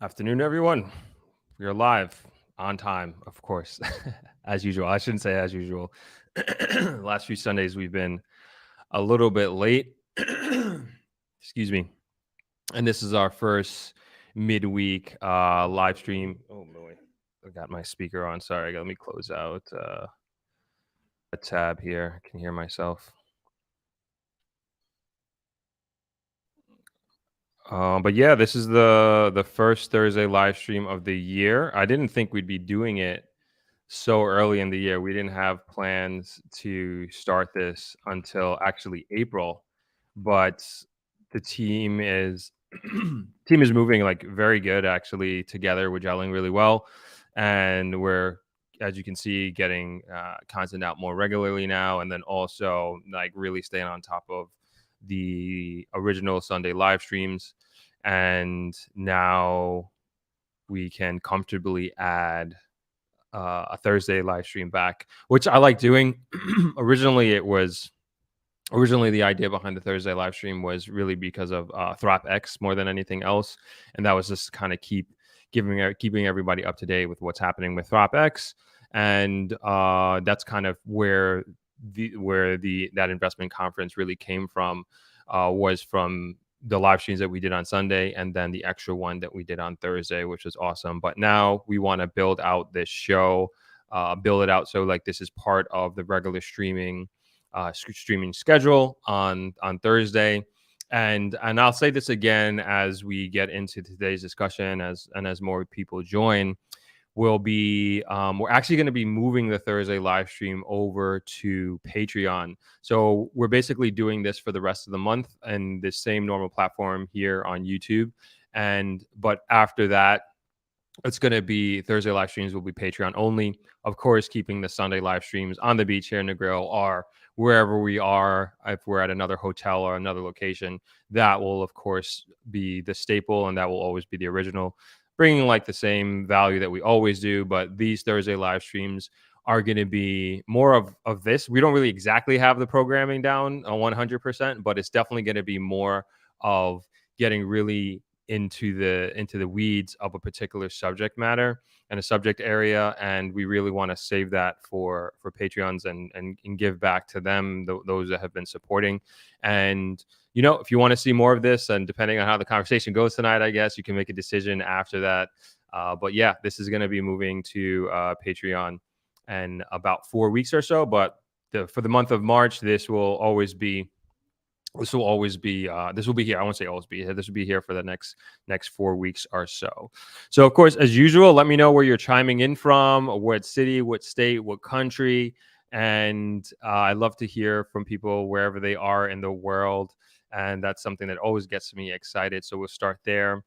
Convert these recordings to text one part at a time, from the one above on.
Afternoon, everyone. We are live on time, of course, as usual. I shouldn't say as usual. Last few Sundays, we've been a little bit late. Excuse me. And this is our first midweek live stream. Oh, boy. I got my speaker on. Sorry. Let me close out a tab here. I can hear myself. But yeah, this is the first Thursday live stream of the year. I didn't think we'd be doing it so early in the year. We didn't have plans to start this until actually April, but the team is team is moving like very good actually together. We're gelling really well, and we're, as you can see, getting content out more regularly now, and then also like really staying on top of the original Sunday live streams. And now we can comfortably add a Thursday live stream back, which I like doing. Originally, the idea behind the Thursday live stream was really because of Throp X more than anything else, and that was just kind of keeping everybody up to date with what's happening with Throp X, and that's kind of where that investment conference really came from, was from the live streams that we did on Sunday, and then the extra one that we did on Thursday, which was awesome. But now we want to build out this show, build it out so like this is part of the regular streaming schedule on Thursday. And I'll say this again as we get into today's discussion, as more people join. We're actually going to be moving the Thursday live stream over to Patreon. So we're basically doing this for the rest of the month and the same normal platform here on YouTube. But after that, it's going to be Thursday live streams will be Patreon only. Of course, keeping the Sunday live streams on the beach here in the grill or wherever we are. If we're at another hotel or another location, that will of course be the staple, and that will always be the original, bringing like the same value that we always do. But these Thursday live streams are going to be more of this. We don't really exactly have the programming down 100%, but it's definitely going to be more of getting really into the weeds of a particular subject matter and a subject area, and we really want to save that for Patreons and give back to them, those that have been supporting. And if you want to see more of this, and depending on how the conversation goes tonight, I guess you can make a decision after that. But yeah, this is going to be moving to Patreon in about 4 weeks or so. But for the month of March, this will be here. I won't say always be here. This will be here for the next 4 weeks or so. So of course, as usual, let me know where you're chiming in from, what city, what state, what country. And I love to hear from people wherever they are in the world. And that's something that always gets me excited. So we'll start there.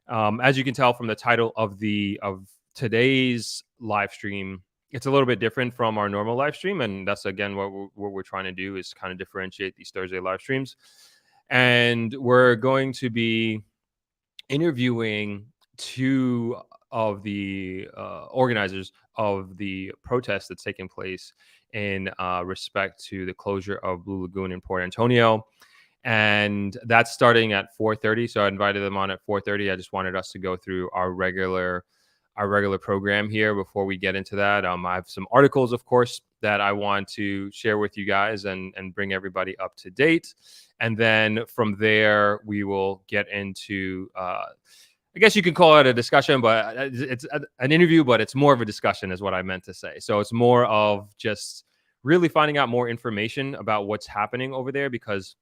As you can tell from the title of today's live stream, it's a little bit different from our normal live stream. And that's, again, what we're trying to do is kind of differentiate these Thursday live streams. And we're going to be interviewing two of the organizers of the protest that's taking place in respect to the closure of Blue Lagoon in Port Antonio. And that's starting at 4:30. So I invited them on at 4:30. I just wanted us to go through our regular program here before we get into that. I have some articles, of course, that I want to share with you guys and bring everybody up to date. And then from there, we will get into, I guess you can call it a discussion, but it's an interview, but it's more of a discussion is what I meant to say. So it's more of just really finding out more information about what's happening over there, because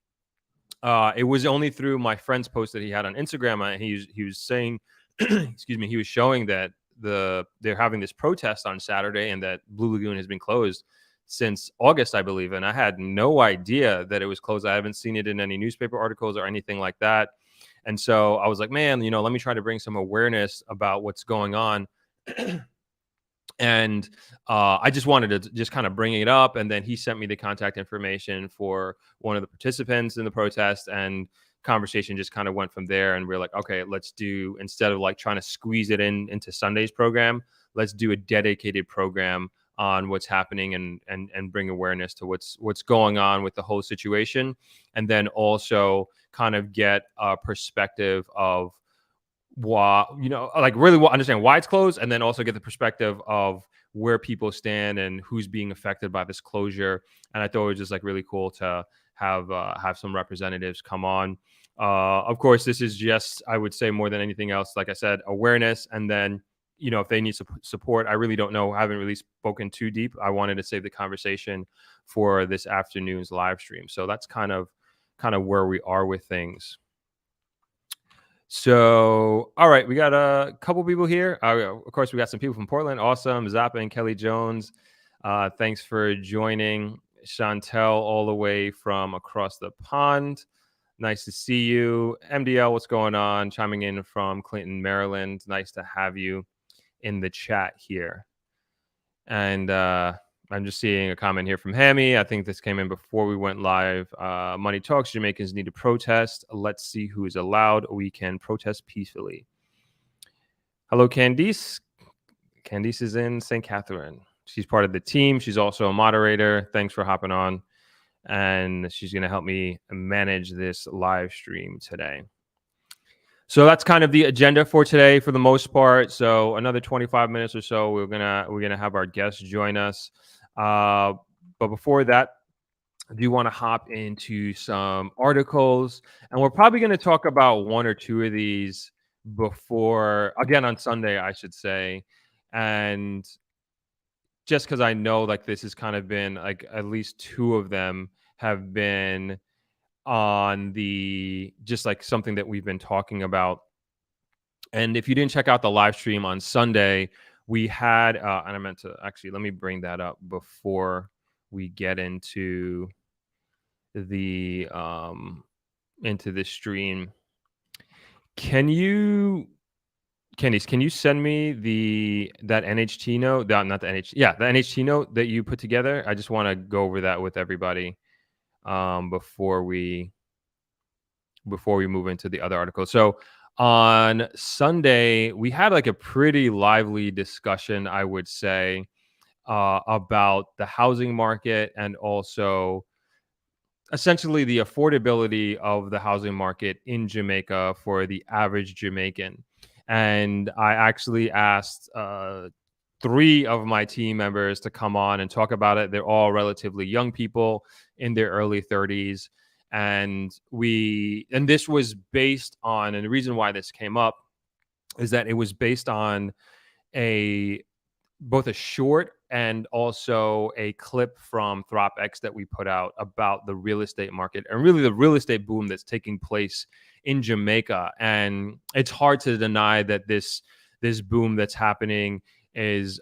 it was only through my friend's post that he had on Instagram. And he was saying, excuse me, he was showing that they're having this protest on Saturday, and that Blue Lagoon has been closed since August, I believe. And I had no idea that it was closed. I haven't seen it in any newspaper articles or anything like that. And so I was like, man, let me try to bring some awareness about what's going on. And I just wanted to just kind of bring it up. And then he sent me the contact information for one of the participants in the protest, and conversation just kind of went from there. And we're like, okay, let's do, instead of like trying to squeeze it into Sunday's program, let's do a dedicated program on what's happening and bring awareness to what's going on with the whole situation. And then also kind of get a perspective of why, like really understand why it's closed, and then also get the perspective of where people stand and who's being affected by this closure. And I thought it was just like really cool to have some representatives come on. Of course, this is just, I would say, more than anything else, like I said, awareness. And then, if they need support, I really don't know. I haven't really spoken too deep. I wanted to save the conversation for this afternoon's live stream. So that's kind of where we are with things. So, all right, we got a couple people here. Of course, we got some people from Portland. Awesome. Zappa and Kelly Jones. Thanks for joining. Chantel, all the way from across the pond. Nice to see you. MDL, what's going on? Chiming in from Clinton, Maryland. Nice to have you in the chat here. And I'm just seeing a comment here from Hammy. I think this came in before we went live. Money talks. Jamaicans need to protest. Let's see who is allowed. We can protest peacefully. Hello, Candice. Candice is in St. Catherine. She's part of the team. She's also a moderator. Thanks for hopping on. And she's going to help me manage this live stream today. So that's kind of the agenda for today for the most part. So another 25 minutes or so, we're gonna have our guests join us. But before that, I do want to hop into some articles, and we're probably going to talk about one or two of these again on Sunday, I should say. And just because I know like this has kind of been like at least two of them have been on the just like something that we've been talking about. And if you didn't check out the live stream on Sunday, we had and I meant to actually, let me bring that up before we get into the stream. Candice, can you send me that NHT note? Not the NHT, the NHT note that you put together. I just want to go over that with everybody before we move into the other article. So on Sunday, we had like a pretty lively discussion, I would say, about the housing market and also essentially the affordability of the housing market in Jamaica for the average Jamaican. And I actually asked three of my team members to come on and talk about it. They're all relatively young people in their early 30s. And this was based on, and the reason why this came up is that it was based on both a short and also a clip from ThropX that we put out about the real estate market and really the real estate boom that's taking place in Jamaica. And it's hard to deny that this boom that's happening is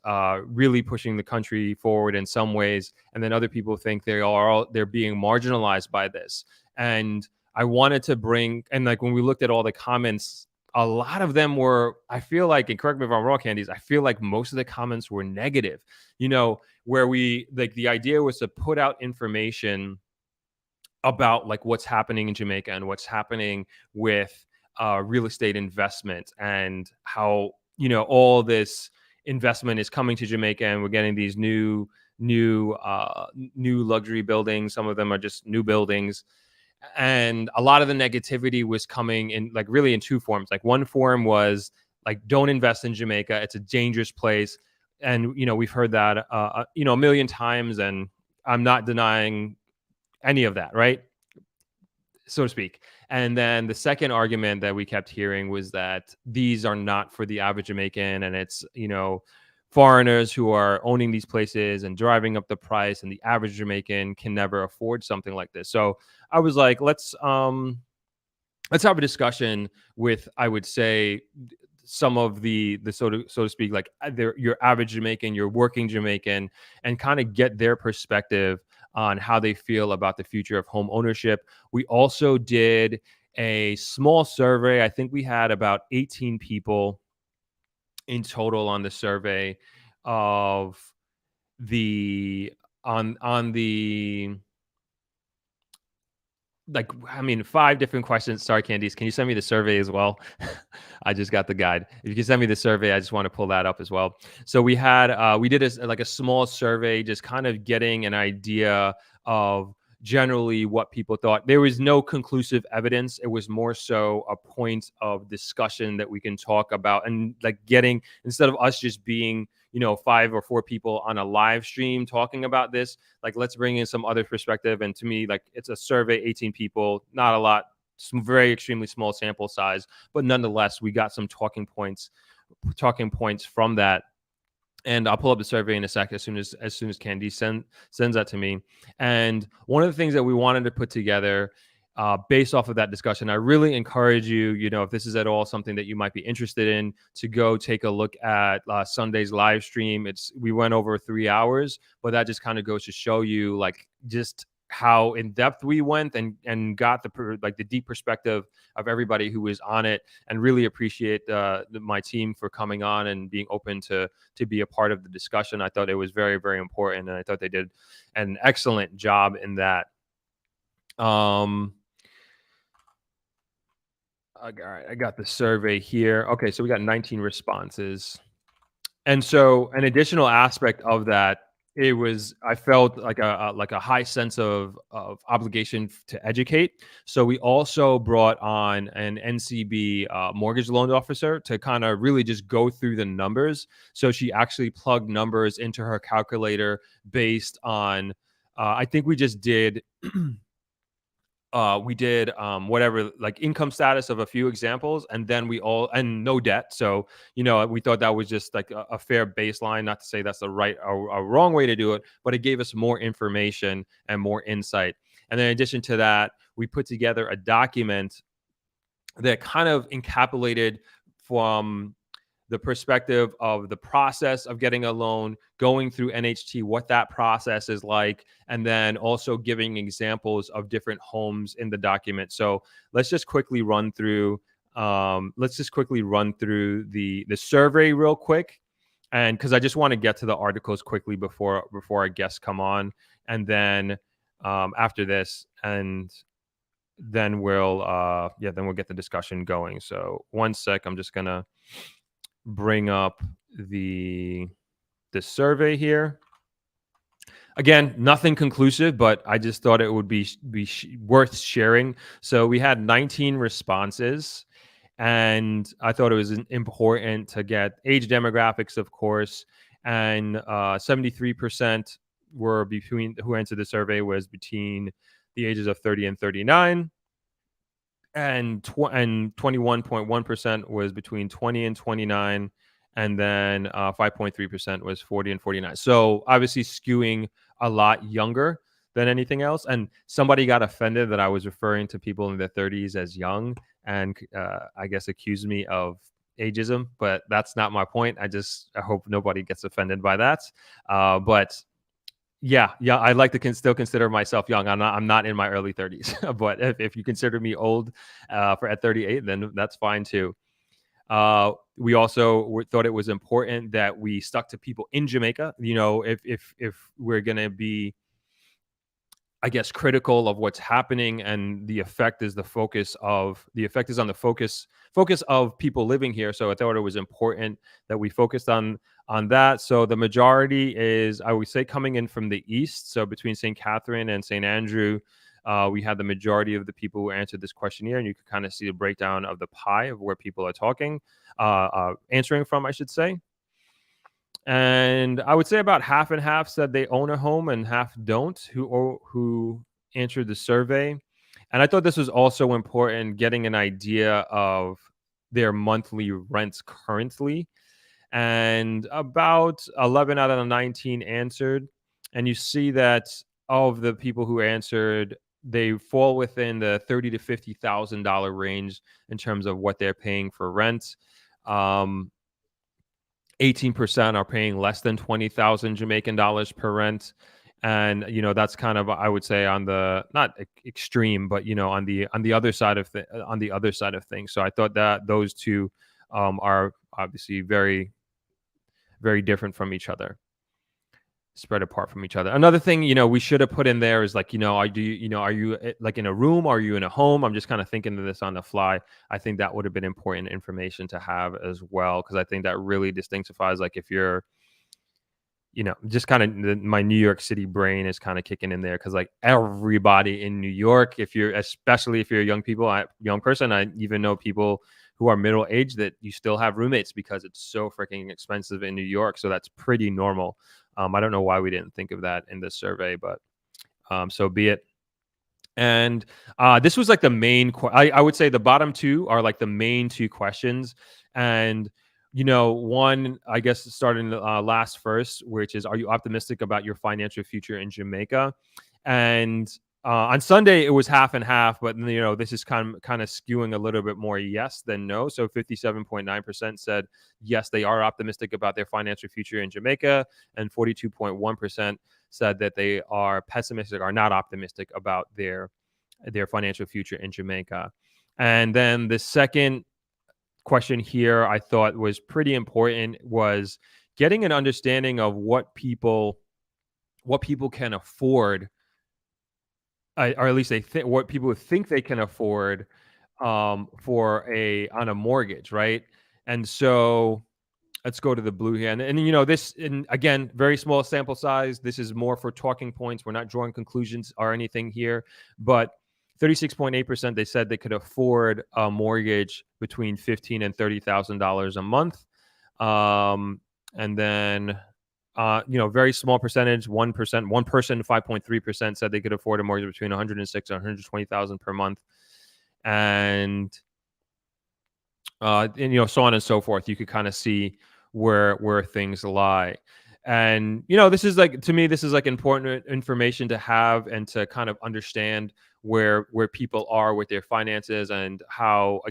really pushing the country forward in some ways. And then other people think they're being marginalized by this. And I wanted to and like when we looked at all the comments, a lot of them were, I feel like, and correct me if I'm wrong, Candice, I feel like most of the comments were negative, where the idea was to put out information about like what's happening in Jamaica and what's happening with real estate investment and how, all this investment is coming to Jamaica and we're getting these new luxury buildings. Some of them are just new buildings. And a lot of the negativity was coming in like really in two forms. Like one form was like, don't invest in Jamaica. It's a dangerous place. And, we've heard that, a million times, and I'm not denying any of that, right? So to speak. And then the second argument that we kept hearing was that these are not for the average Jamaican, and it's, foreigners who are owning these places and driving up the price, and the average Jamaican can never afford something like this. So I was like, let's have a discussion with, I would say, some of the so to speak, like your average Jamaican, your working Jamaican, and kind of get their perspective on how they feel about the future of home ownership. We also did a small survey. I think we had about 18 people in total on the survey of on the, like, I mean, 5 different questions. Sorry, Candice, can you send me the survey as well? I just got the guide. If you can send me the survey, I just want to pull that up as well. So we did a small survey, just kind of getting an idea of generally what people thought. There was no conclusive evidence. It was more so a point of discussion that we can talk about, and like getting, instead of us just being, 5 or 4 people on a live stream talking about this, like let's bring in some other perspective. And to me, like it's a survey, 18 people, not a lot, some very extremely small sample size, but nonetheless, we got some talking points from that. And I'll pull up the survey in a sec as soon as Candy sends that to me. And one of the things that we wanted to put together, based off of that discussion, I really encourage you, if this is at all something that you might be interested in, to go take a look at Sunday's live stream. We went over 3 hours, but that just kind of goes to show you like just how in depth we went, and got the deep perspective of everybody who was on it, and really appreciate my team for coming on and being open to be a part of the discussion. I thought it was very, very important, and I thought they did an excellent job in that. All right, I got the survey here. Okay, so we got 19 responses. And so an additional aspect of that, I felt like a high sense of obligation to educate. So we also brought on an NCB mortgage loan officer to kind of really just go through the numbers. So she actually plugged numbers into her calculator based on, I think we just did whatever, like income status of a few examples, and then and no debt. So we thought that was just like a fair baseline. Not to say that's the right or wrong way to do it, but it gave us more information and more insight. And then in addition to that, we put together a document that kind of encapsulated from the perspective of the process of getting a loan, going through NHT, what that process is like, and then also giving examples of different homes in the document. So let's just quickly run through. The survey real quick, and because I just want to get to the articles quickly before our guests come on, and then after this, and then we'll get the discussion going. So one sec, I'm just gonna bring up the survey here. Again, nothing conclusive, but I just thought it would be worth sharing. So we had 19 responses, and I thought it was important to get age demographics, of course, and 73% were who answered the survey was between the ages of 30 and 39. And 21.1% was between 20 and 29, and then 5.3% was 40 and 49. So obviously skewing a lot younger than anything else. And somebody got offended that I was referring to people in their 30s as young, and I guess accused me of ageism, but that's not my point. I hope nobody gets offended by that. But yeah, I like to still consider myself young. I'm not in my early 30s, but if you consider me old at 38, then that's fine too. We also thought it was important that we stuck to people in Jamaica. If we're gonna be, I guess, critical of what's happening, and the effect is on the focus of people living here. So I thought it was important that we focused on that. So the majority is, I would say, coming in from the east. So between St. Catherine and St. Andrew, we had the majority of the people who answered this questionnaire, and you can kind of see the breakdown of the pie of where people are answering from, I should say. And I would say about half and half said they own a home, and half don't, who answered the survey. And I thought this was also important, getting an idea of their monthly rents currently. And about 11 out of the 19 answered. And you see that of the people who answered, they fall within the $30,000 to $50,000 range in terms of what they're paying for rent. 18% are paying less than 20,000 Jamaican dollars per rent. And that's kind of, I would say, on the not extreme, but on the other side of things. So I thought that those two are obviously very, very different from each other, spread apart from each other. Another thing we should have put in there is like, are you like in a room, are you in a home? I'm just kind of thinking of this on the fly. I think that would have been important information to have as well, because I think that really distinguishes, like, if you're just kind of my New York City brain is kind of kicking in there because like everybody in New York, especially if you're a young person, I even know people who are middle aged that you still have roommates because it's so freaking expensive in New York. So that's pretty normal. I don't know why we didn't think of that in this survey, but so be it. And this was like the main. I would say the bottom two are like the main two questions, and one I guess starting last first, which is, are you optimistic about your financial future in Jamaica? And on Sunday it was half and half, but this is kind of skewing a little bit more yes than no. So 57.9% said yes, they are optimistic about their financial future in Jamaica, and 42.1% said that they are pessimistic or not optimistic about their financial future in Jamaica. And then the second question here I thought was pretty important was getting an understanding of what people can afford, or at least what people think they can afford for a on a mortgage, right? And so let's go to the blue here. And this, and again, very small sample size. This is more for talking points. We're not drawing conclusions or anything here. But 36.8%, they said they could afford a mortgage between $15,000 and $30,000 a month. And then, very small percentage, 1%, one person, 5.3% said they could afford a mortgage between 106 and 120,000 per month. And so on and so forth. You could kind of see where things lie. And this is like, to me, this is like important information to have and to kind of understand where people are with their finances and how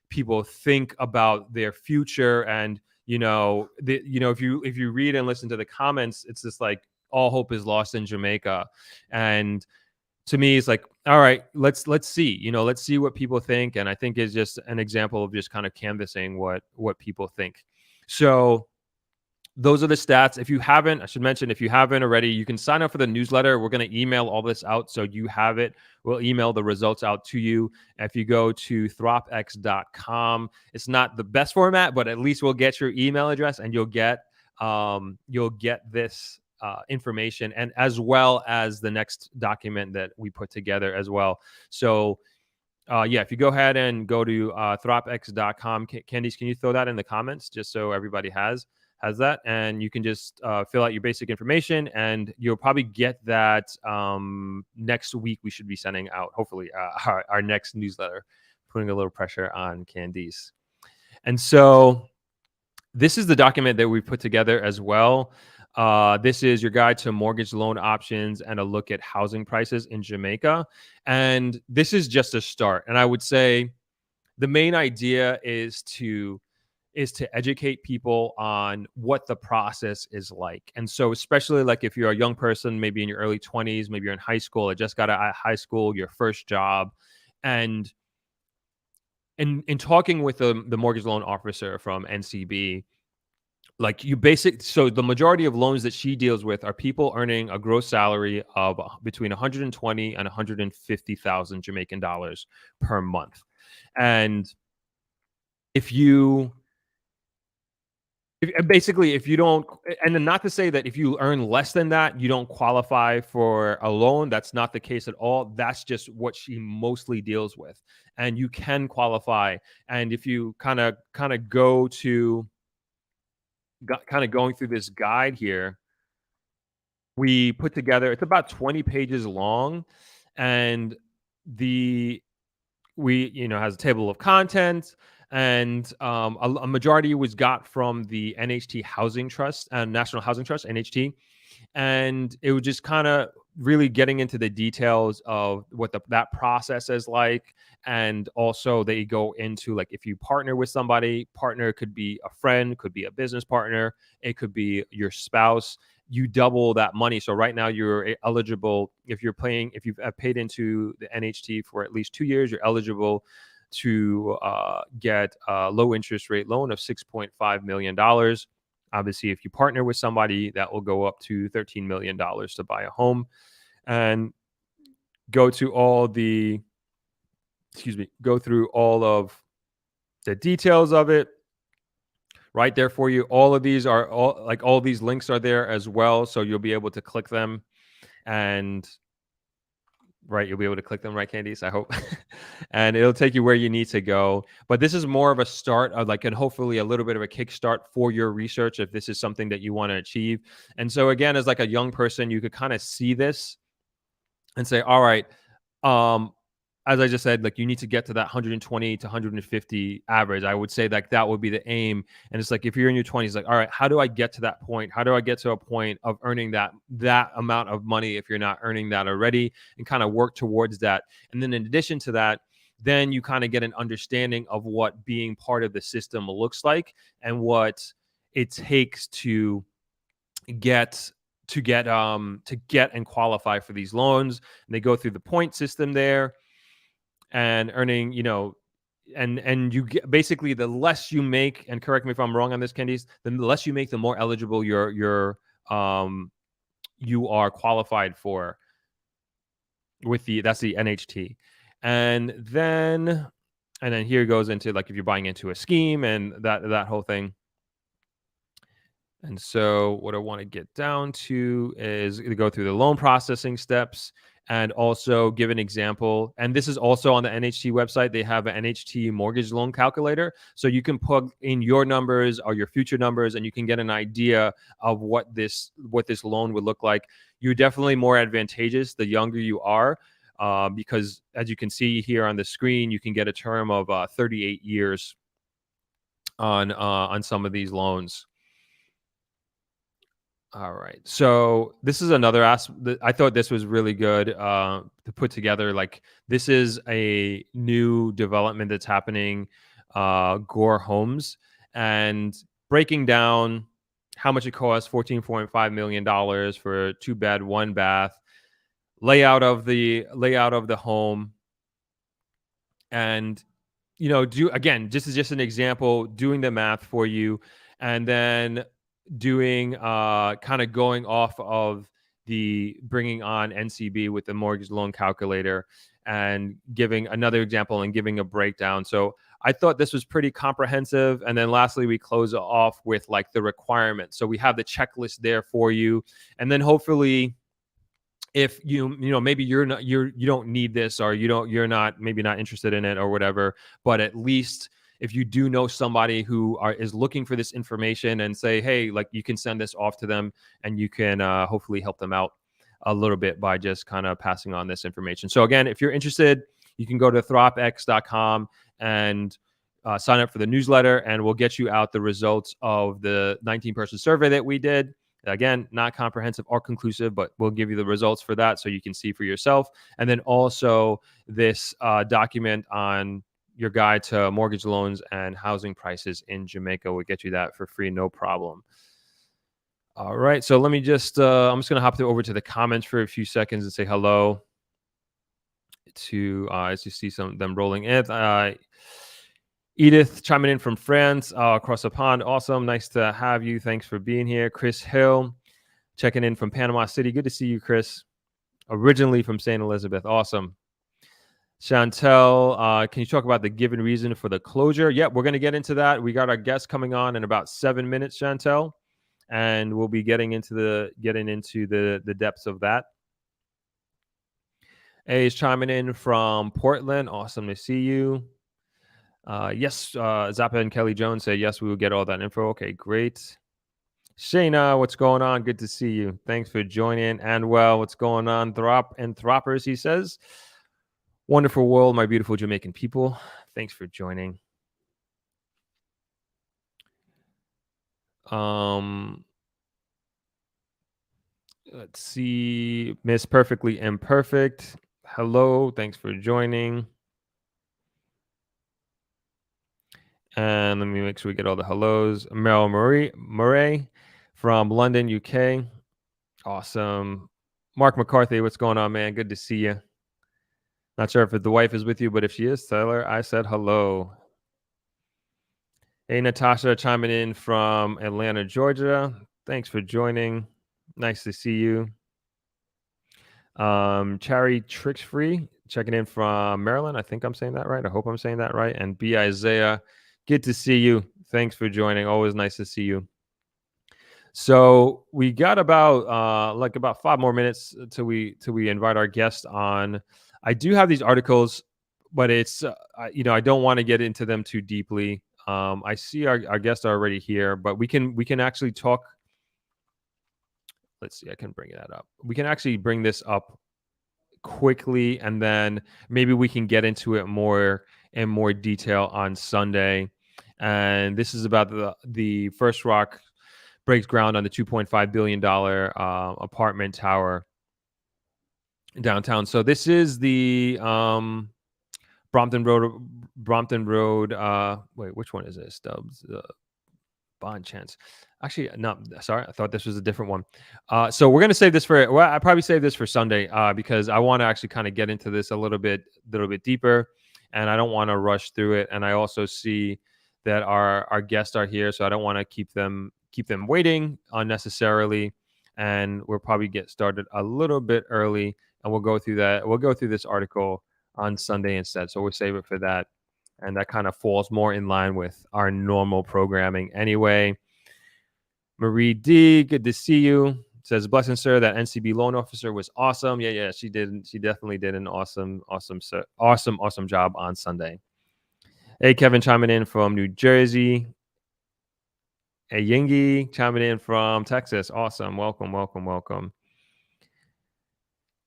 people think about their future. And if you read and listen to the comments, it's just like all hope is lost in Jamaica. And to me, it's like, all right, let's see, let's see what people think. And I think it's just an example of just kind of canvassing what people think. So those are the stats. If you haven't, I should mention, if you haven't already, you can sign up for the newsletter. We're going to email all this out so you have it. We'll email the results out to you. If you go to thropx.com, it's not the best format, but at least we'll get your email address and you'll get this information, and as well as the next document that we put together as well. So if you go ahead and go to thropx.com, Candice, can you throw that in the comments just so everybody has that? And you can just fill out your basic information, and you'll probably get that next week. We should be sending out, hopefully, our next newsletter, putting a little pressure on Candice. And so this is the document that we put together as well. This is your guide to mortgage loan options and a look at housing prices in Jamaica. And this is just a start. And I would say the main idea is to educate people on what the process is like. And so especially like if you're a young person, maybe in your early 20s, maybe you're in high school or just got out of high school, your first job, and in talking with the mortgage loan officer from NCB, like so the majority of loans that she deals with are people earning a gross salary of between 120 and 150,000 Jamaican dollars per month. And if you don't, and then not to say that if you earn less than that, you don't qualify for a loan. That's not the case at all. That's just what she mostly deals with. And you can qualify. And if you kind of go to going through this guide here, we put together, it's about 20 pages long, and has a table of contents, and a majority was got from the NHT Housing Trust and National Housing Trust, NHT. And it was just kind of really getting into the details of what that process is like. And also they go into, like, if you partner with somebody, partner could be a friend, could be a business partner, it could be your spouse, you double that money. So right now you're eligible, if you've paid into the NHT for at least 2 years, you're eligible to get a low interest rate loan of $6.5 million. Obviously, if you partner with somebody, that will go up to $13 million to buy a home. And go through all of the details of it. right there for you. All these links are there as well, so you'll be able to click them and right, you'll be able to click them, right, Candice? I hope. And it'll take you where you need to go. But this is more of a start, and hopefully a little bit of a kickstart for your research if this is something that you want to achieve. And so again, as like a young person, you could kind of see this and say, all right, um, as I just said, like you need to get to that 120 to 150 average. I would say like that would be the aim. And it's like if you're in your 20s, like, all right, how do I get to that point? How do I get to a point of earning that amount of money if you're not earning that already, and kind of work towards that. And then in addition to that, then you kind of get an understanding of what being part of the system looks like and what it takes to get get and qualify for these loans. And they go through the point system there and earning, and you get basically the less you make, and correct me if I'm wrong on this, Candice, the less you make, the more eligible you are qualified for that's the NHT. And then here goes into like if you're buying into a scheme and that whole thing. And so what I want to get down to is to go through the loan processing steps and also give an example. And this is also on the NHT website. They have an NHT mortgage loan calculator. So you can plug in your numbers or your future numbers and you can get an idea of what this loan would look like. You're definitely more advantageous the younger you are, because as you can see here on the screen, you can get a term of 38 years on some of these loans. All right. So this is another aspect. I thought this was really good to put together. Like this is a new development that's happening, Gore Homes, and breaking down how much it costs, $14.5 million for 2-bed, 1-bath, layout of the home, and this is just an example, doing the math for you, and then doing kind of going off of the bringing on NCB with the mortgage loan calculator and giving another example and giving a breakdown. So I thought this was pretty comprehensive. And then lastly, we close off with like the requirements. So we have the checklist there for you. And then hopefully if maybe you don't need this, or you're not interested in it or whatever, but at least if you do know somebody who is looking for this information, and say, hey, like you can send this off to them and you can hopefully help them out a little bit by just kind of passing on this information. So again, if you're interested, you can go to thropx.com and sign up for the newsletter, and we'll get you out the results of the 19-person survey that we did. Again, not comprehensive or conclusive, but we'll give you the results for that so you can see for yourself. And then also this document on your guide to mortgage loans and housing prices in Jamaica. We'll get you that for free, no problem. All right. So let me just, I'm just going to hop over to the comments for a few seconds and say hello to, as you see some of them rolling in. Edith chiming in from France, across the pond. Awesome. Nice to have you. Thanks for being here. Chris Hill checking in from Panama City. Good to see you, Chris. Originally from St. Elizabeth. Awesome. Chantel, can you talk about the given reason for the closure? Yep, we're going to get into that. We got our guest coming on in about 7 minutes, Chantel, and we'll be getting into the depths of that. A is chiming in from Portland. Awesome to see you. Yes, Zappa and Kelly Jones say yes, we will get all that info. Okay, great. Shayna, what's going on? Good to see you. Thanks for joining. And well, what's going on? Throp and Throppers, he says. Wonderful world, my beautiful Jamaican people. Thanks for joining. Let's see. Miss Perfectly Imperfect. Hello. Thanks for joining. And let me make sure we get all the hellos. Meryl Murray from London, UK. Awesome. Mark McCarthy, what's going on, man? Good to see you. Not sure if the wife is with you, but if she is, tell her I said hello. Hey, Natasha, chiming in from Atlanta, Georgia. Thanks for joining. Nice to see you. Cherry Tricks Free checking in from Maryland. I think I'm saying that right. I hope I'm saying that right. And B. Isaiah Good to see you. Thanks for joining. Always nice to see you. So we got about 5 more minutes till we invite our guest on. I do have these articles, but it's I don't want to get into them too deeply. I see our guests are already here, but we can actually talk. Let's see, I can bring that up. We can actually bring this up quickly, and then maybe we can get into it more in more detail on Sunday. And this is about the First Rock breaks ground on the $2.5 billion apartment tower downtown. So this is the Brompton Road. Wait, which one is this? Stubbs. Bond chance. Actually, no, sorry. I thought this was a different one. So we're gonna save this for. Well, I probably save this for Sunday because I want to actually kind of get into this a little bit deeper, and I don't want to rush through it. And I also see that our guests are here, so I don't want to keep them waiting unnecessarily. And we'll probably get started a little bit early, and we'll go through that. We'll go through this article on Sunday instead. So we'll save it for that. And that kind of falls more in line with our normal programming anyway. Marie D, good to see you. Says, blessing, sir. That NCB loan officer was awesome. Yeah, she did. She definitely did an awesome job on Sunday. Hey, Kevin chiming in from New Jersey. Hey, Yingi chiming in from Texas. Awesome. Welcome.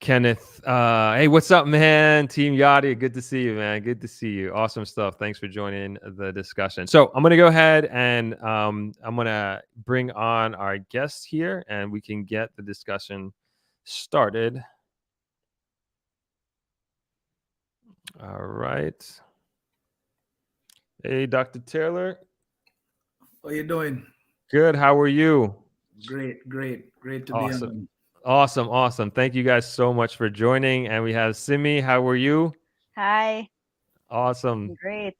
Kenneth, hey, what's up, man? Team Yachty, good to see you, man. Good to see you. Awesome stuff. Thanks for joining the discussion. So I'm going to go ahead and I'm going to bring on our guest here, and we can get the discussion started. All right. Hey, Dr. Taylor. How you doing? Good. How are you? Great to be on. Awesome. Thank you guys so much for joining. And we have Simi. How are you? Hi. Awesome. Great.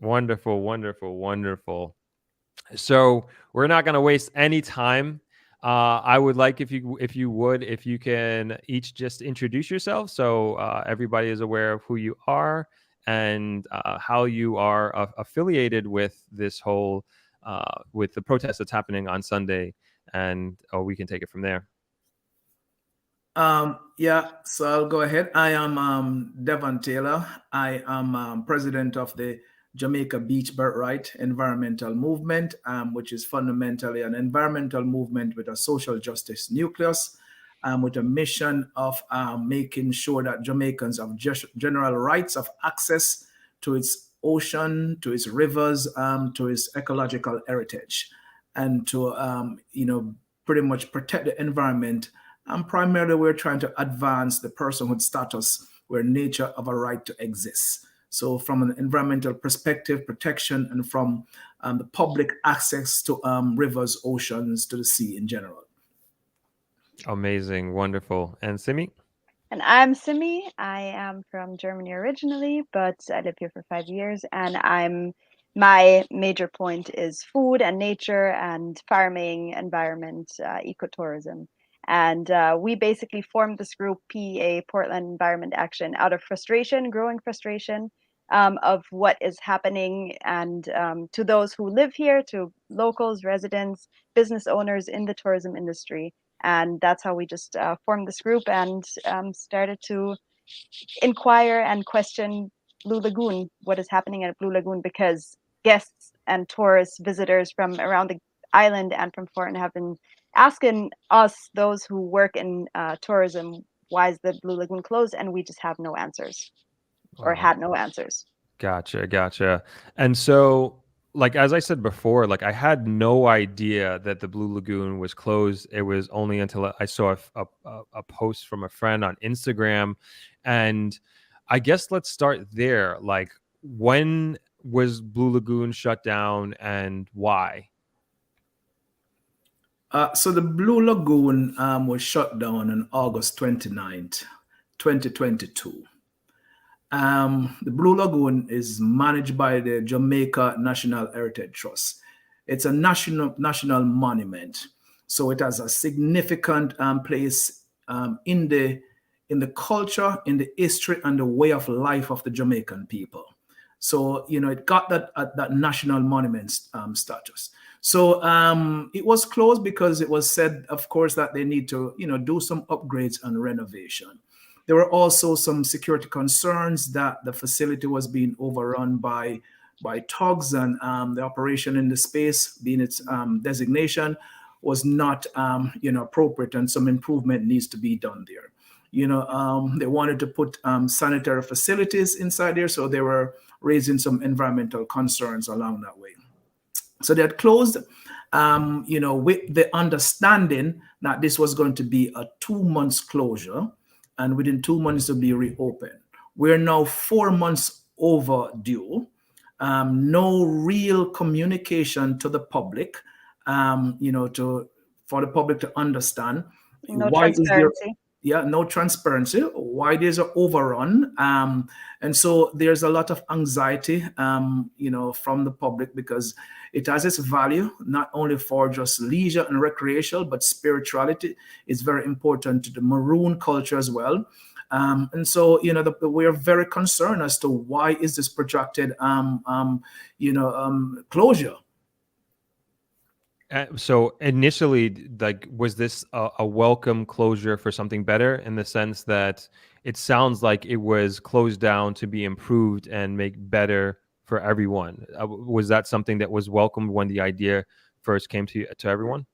Wonderful. So we're not going to waste any time. I would like if you can each just introduce yourself so everybody is aware of who you are and how you are affiliated with this whole with the protest that's happening on Sunday, and we can take it from there. Yeah, so I'll go ahead. I am Devon Taylor. I am president of the Jamaica Beach Birthright environmental movement, which is fundamentally an environmental movement with a social justice nucleus, with a mission of making sure that Jamaicans have general rights of access to its ocean, to its rivers, to its ecological heritage, and to pretty much protect the environment. And primarily, we're trying to advance the personhood status where nature have a right to exist. So from an environmental perspective, protection, and from the public access to rivers, oceans, to the sea in general. Amazing. Wonderful. And Simi? And I'm Simi. I am from Germany originally, but I live here for 5 years. And my major point is food and nature and farming, environment, ecotourism. And we basically formed this group, PEA, Portland Environment Action, out of growing frustration of what is happening. And to those who live here, to locals, residents, business owners in the tourism industry. And that's how we just formed this group and started to inquire and question Blue Lagoon, what is happening at Blue Lagoon, because guests and tourists, visitors from around the island and from foreign have been asking us, those who work in tourism, why is the Blue Lagoon closed? And we just have no answers or had no answers. Gotcha. And so, like as I said before, like I had no idea that the Blue Lagoon was closed. It was only until I saw a post from a friend on Instagram, and I guess let's start there. Like, when was Blue Lagoon shut down and why? So the Blue Lagoon was shut down on August 29th, 2022. The Blue Lagoon is managed by the Jamaica National Heritage Trust. It's a national monument, so it has a significant place in the culture, in the history, and the way of life of the Jamaican people. So, it got that national monument status. So it was closed because it was said, of course, that they need to, do some upgrades and renovation. There were also some security concerns that the facility was being overrun by thugs, and the operation in the space, being its designation, was not appropriate, and some improvement needs to be done there. They wanted to put sanitary facilities inside there, so they were raising some environmental concerns along that way. So they had closed, with the understanding that this was going to be a 2 months closure, and within 2 months to be reopened. We're now 4 months overdue. No real communication to the public, for the public to understand No why is there transparency. no transparency, why there's an overrun. And so there's a lot of anxiety, from the public, because it has its value, not only for just leisure and recreational, but spirituality is very important to the Maroon culture as well. And so, we're very concerned as to why is this projected, closure. So initially, like, was this a welcome closure for something better, in the sense that it sounds like it was closed down to be improved and make better for everyone? Was that something that was welcomed when the idea first came to everyone?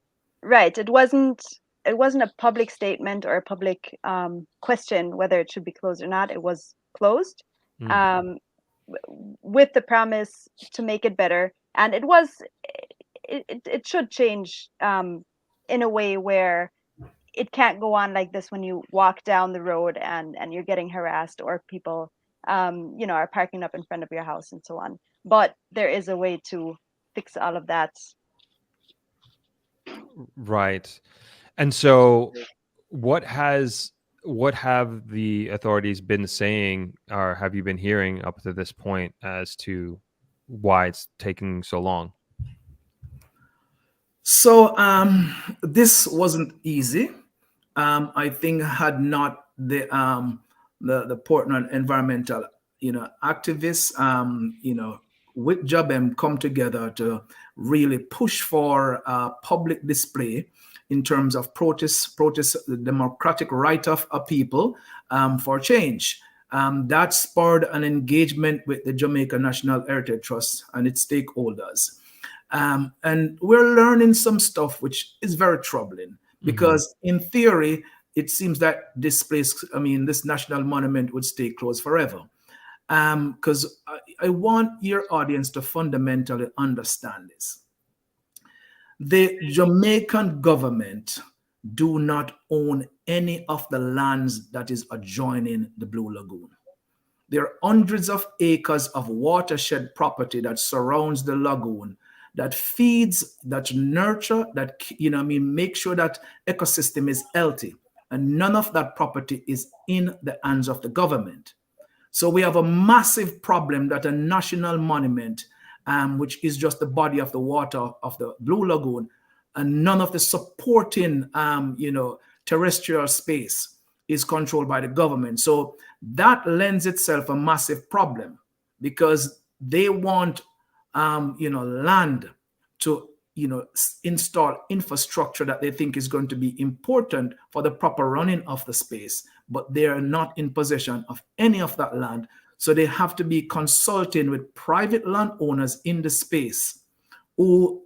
Right. It wasn't a public statement or a public question whether it should be closed or not. It was closed, with the promise to make it better, and it should change in a way where it can't go on like this when you walk down the road and you're getting harassed, or people are parking up in front of your house and so on. But there is a way to fix all of that. Right. And so what have the authorities been saying, or have you been hearing up to this point, as to why it's taking so long? So this wasn't easy. I think had not the Portland environmental activists with Jobem come together to really push for a public display in terms of protest the democratic right of a people for change. That spurred an engagement with the Jamaica National Heritage Trust and its stakeholders. And we're learning some stuff which is very troubling, because in theory, it seems that this national monument would stay closed forever. Because I want your audience to fundamentally understand this. The Jamaican government do not own any of the lands that is adjoining the Blue Lagoon. There are hundreds of acres of watershed property that surrounds the lagoon, that feeds, that nurture, that make sure that ecosystem is healthy. And none of that property is in the hands of the government. So we have a massive problem that a national monument, which is just the body of the water of the Blue Lagoon, and none of the supporting, terrestrial space is controlled by the government. So that lends itself a massive problem, because they want, land to, install infrastructure that they think is going to be important for the proper running of the space, but they are not in possession of any of that land. So they have to be consulting with private landowners in the space who,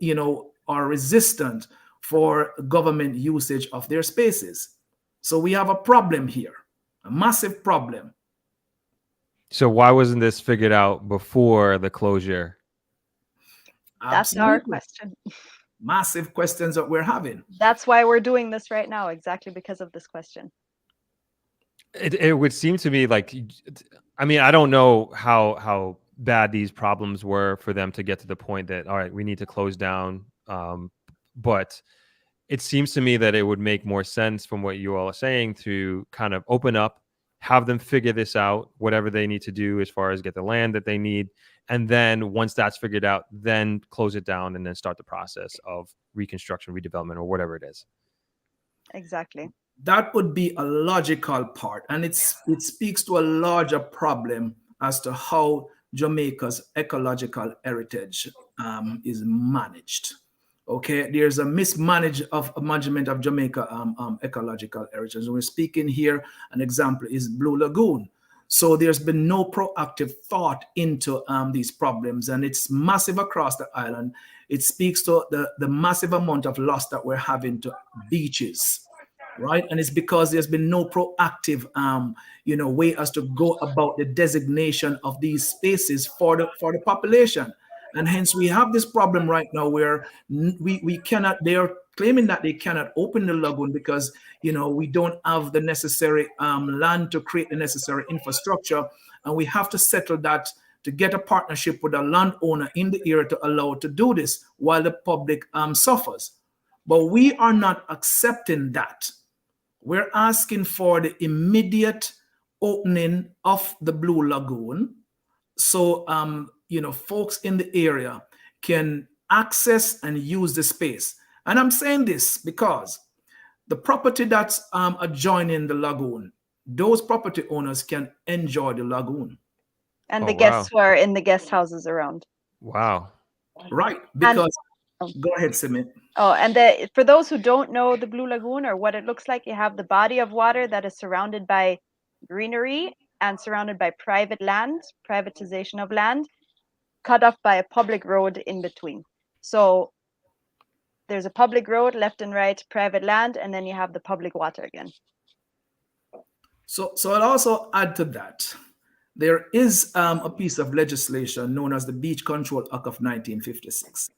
are resistant for government usage of their spaces. So we have a problem here, a massive problem. So why wasn't this figured out before the closure? That's our question. Massive questions that we're having. That's why we're doing this right now, exactly because of this question. It would seem to me like, I don't know how bad these problems were for them to get to the point that, all right, we need to close down. But it seems to me that it would make more sense, from what you all are saying, to kind of open up, have them figure this out, whatever they need to do as far as get the land that they need. And then once that's figured out, then close it down and then start the process of reconstruction, redevelopment, or whatever it is. Exactly. That would be a logical part. And it speaks to a larger problem as to how Jamaica's ecological heritage is managed. Okay, there's a mismanagement of Jamaica ecological heritage. We're speaking here, an example is Blue Lagoon. So there's been no proactive thought into these problems, and it's massive across the island. It speaks to the massive amount of loss that we're having to beaches, right? And it's because there's been no proactive, way as to go about the designation of these spaces for the population. And hence we have this problem right now where we cannot, they're claiming that they cannot open the lagoon because, we don't have the necessary land to create the necessary infrastructure. And we have to settle that to get a partnership with a landowner in the area to allow it to do this while the public suffers. But we are not accepting that. We're asking for the immediate opening of the Blue Lagoon so folks in the area can access and use the space. And I'm saying this because the property that's adjoining the lagoon, those property owners can enjoy the lagoon. And the guests who are in the guest houses around. Wow. Right, because go ahead, Simi. Oh, and for those who don't know the Blue Lagoon or what it looks like, you have the body of water that is surrounded by greenery and surrounded by private land, privatization of land, cut off by a public road in between. So there's a public road left and right, private land, and then you have the public water again. So I'll also add to that. There is a piece of legislation known as the Beach Control Act of 1956.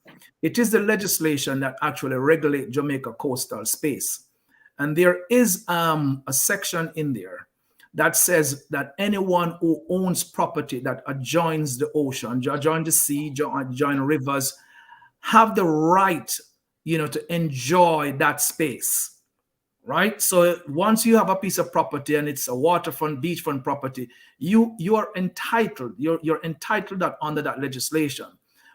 It is the legislation that actually regulates Jamaica coastal space. And there is a section in there that says that anyone who owns property that adjoins the ocean, adjoin the sea, adjoin rivers, have the right, to enjoy that space, right? So once you have a piece of property and it's a waterfront, beachfront property, you are entitled, you're entitled that under that legislation.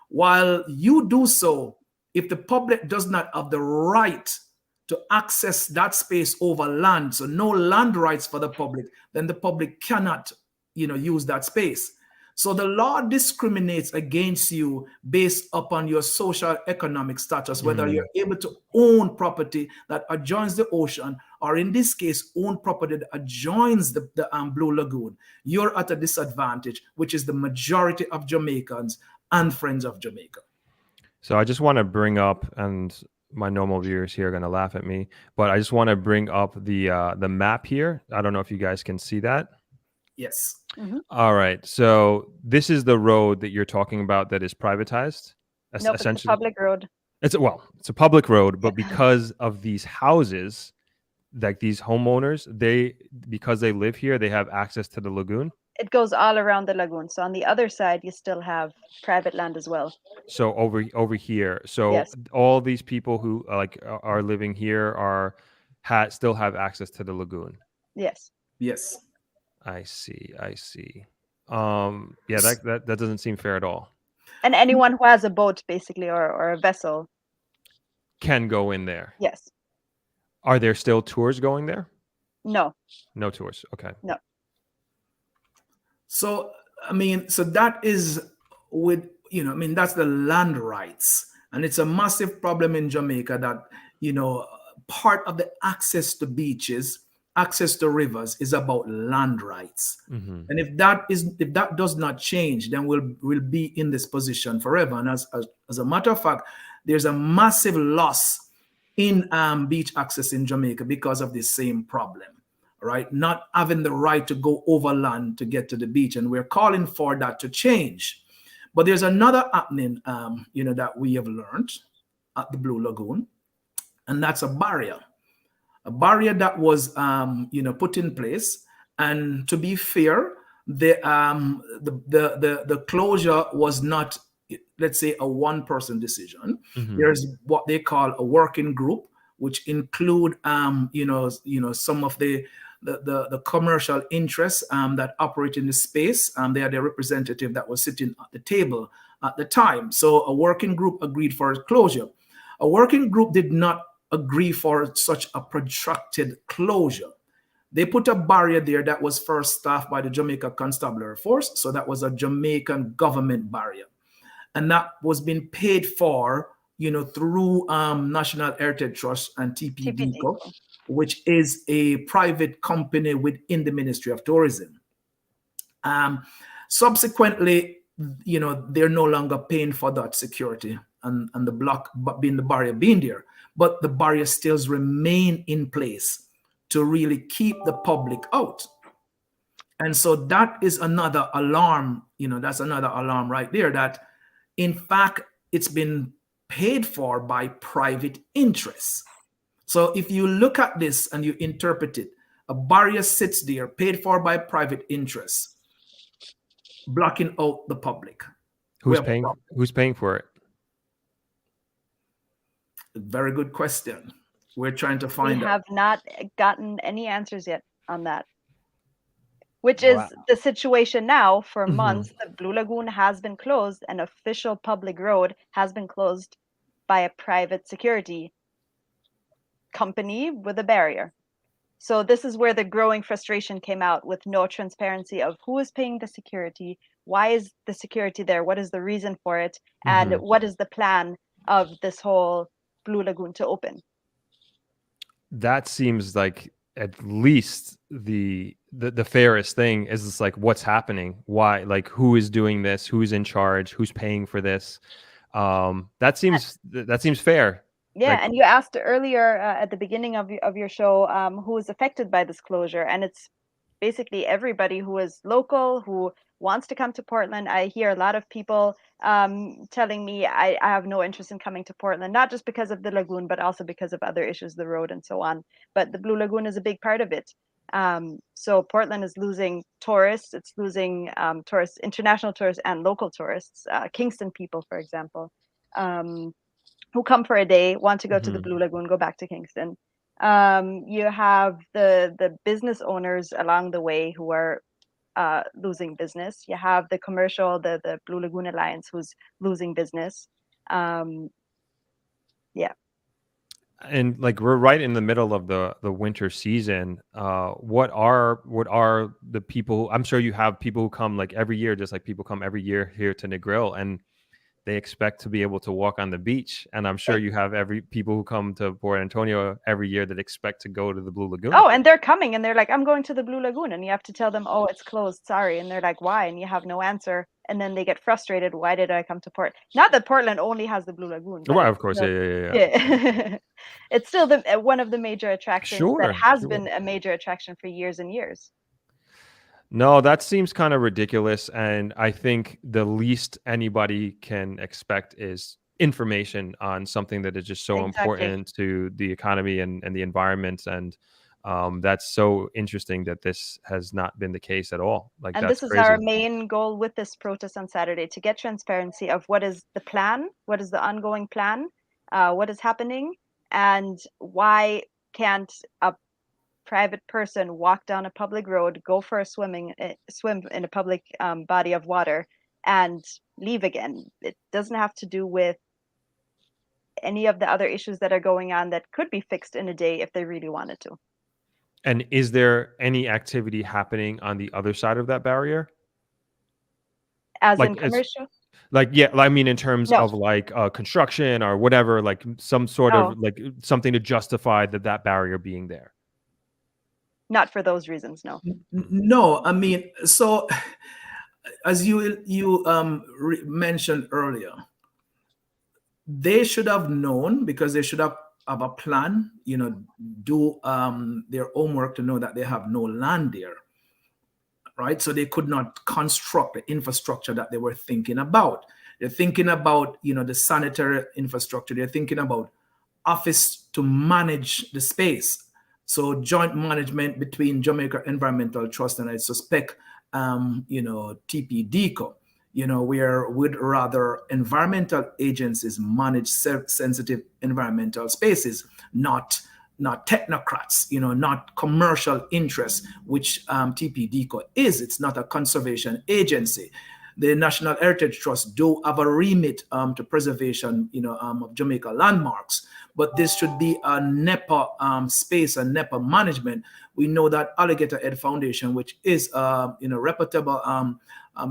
While you do so, if the public does not have the right to access that space over land, so no land rights for the public, then the public cannot, use that space. So the law discriminates against you based upon your social economic status, whether you're able to own property that adjoins the ocean, or in this case, own property that adjoins the Blue Lagoon. You're at a disadvantage, which is the majority of Jamaicans and friends of Jamaica. So I just want to bring up, and my normal viewers here are going to laugh at me, but I just want to bring up the map here. I don't know if you guys can see that. Yes. Mm-hmm. All right. So this is the road that you're talking about that is privatized. Nope, it's a public road. It's a public road, but because of these houses, like these homeowners, because they live here, they have access to the lagoon. It goes all around the lagoon. So on the other side, you still have private land as well. So over here, so yes. All these people who are living here still have access to the lagoon. Yes. Yes. I see. Yeah, that doesn't seem fair at all. And anyone who has a boat, basically, or a vessel, can go in there. Yes. Are there still tours going there? No. No tours. Okay. No. So that is that's the land rights, and it's a massive problem in Jamaica that part of the access to beaches, access to rivers is about land rights. Mm-hmm. And if that does not change, then we'll be in this position forever. And as a matter of fact, there's a massive loss in beach access in Jamaica because of this same problem, right? Not having the right to go over land to get to the beach. And we're calling for that to change. But there's another happening, that we have learned at the Blue Lagoon, and that's a barrier that was, put in place. And to be fair, the closure was not, let's say, a one-person decision. Mm-hmm. There's what they call a working group, which include, some of the commercial interests that operate in the space. They are the representative that was sitting at the table at the time. So a working group agreed for closure. A working group did not agree for such a protracted closure. They put a barrier there that was first staffed by the Jamaica Constabulary Force. So that was a Jamaican government barrier. And that was being paid for, through National Heritage Trust and TPDCO, which is a private company within the Ministry of Tourism. Subsequently, they're no longer paying for that security and the block being the barrier being there, but the barrier still remain in place to really keep the public out. And so that is another alarm, that's another alarm right there, that in fact, it's been paid for by private interests. So if you look at this and you interpret it, a barrier sits there paid for by private interests, blocking out the public. Who's paying for it? Very good question. We're trying to find out. We have not gotten any answers yet on that, which is the situation now. For months, the Blue Lagoon has been closed. An official public road has been closed by a private security company with a barrier. So this is where the growing frustration came out, with no transparency of who is paying the security, why is the security there, what is the reason for it, and what is the plan of this whole Blue Lagoon to open. That seems like at least the fairest thing is just like, what's happening? Why? Like, who is doing this? Who's in charge? Who's paying for this? That seems fair. Yeah, and you asked earlier at the beginning of your show who is affected by this closure, and it's basically everybody who is local, who wants to come to Portland. I hear a lot of people telling me I have no interest in coming to Portland, not just because of the lagoon, but also because of other issues, the road and so on. But the Blue Lagoon is a big part of it. So Portland is losing tourists. It's losing tourists, international tourists and local tourists, Kingston people, for example, who come for a day, want to go to the Blue Lagoon, go back to Kingston. You have the business owners along the way who are losing business. You have the commercial, the Blue Lagoon Alliance, who's losing business. Yeah. And like, we're right in the middle of the winter season. What are the people? I'm sure you have people who come like every year, just like people come every year here to Negril, and they expect to be able to walk on the beach. And I'm sure you have people who come to Port Antonio every year that expect to go to the Blue Lagoon. Oh, and they're coming and they're like, I'm going to the Blue Lagoon. And you have to tell them, oh, it's closed. Sorry. And they're like, why? And you have no answer. And then they get frustrated. Why did I come to Port? Not that Portland only has the Blue Lagoon. Right, of course. Yeah. It's still one of the major attractions that has been a major attraction for years and years. No, that seems kind of ridiculous. And I think the least anybody can expect is information on something that is just so important to the economy and the environment. And that's so interesting that this has not been the case at all. Like, and this is crazy. Our main goal with this protest on Saturday, to get transparency of what is the plan, what is the ongoing plan, what is happening, and why can't a private person walk down a public road, go for a swim in a public body of water, and leave again. It doesn't have to do with any of the other issues that are going on that could be fixed in a day if they really wanted to. And is there any activity happening on the other side of that barrier? As like, in commercial? Like, yeah, I mean, in terms of like construction or whatever, like some sort of like something to justify that barrier being there. Not for those reasons, no. No, I mean, so as you mentioned earlier, they should have known, because they should have a plan, do their homework to know that they have no land there, right? So they could not construct the infrastructure that they were thinking about. They're thinking about, the sanitary infrastructure. They're thinking about office to manage the space. So joint management between Jamaica Environmental Trust and I suspect, TPDCO, where would rather environmental agencies manage sensitive environmental spaces, not technocrats, not commercial interests, which TPDCO is. It's not a conservation agency. the National Heritage Trust do have a remit to preservation, of Jamaica landmarks. But this should be a NEPA space and NEPA management. We know that Alligator Head Foundation, which is reputable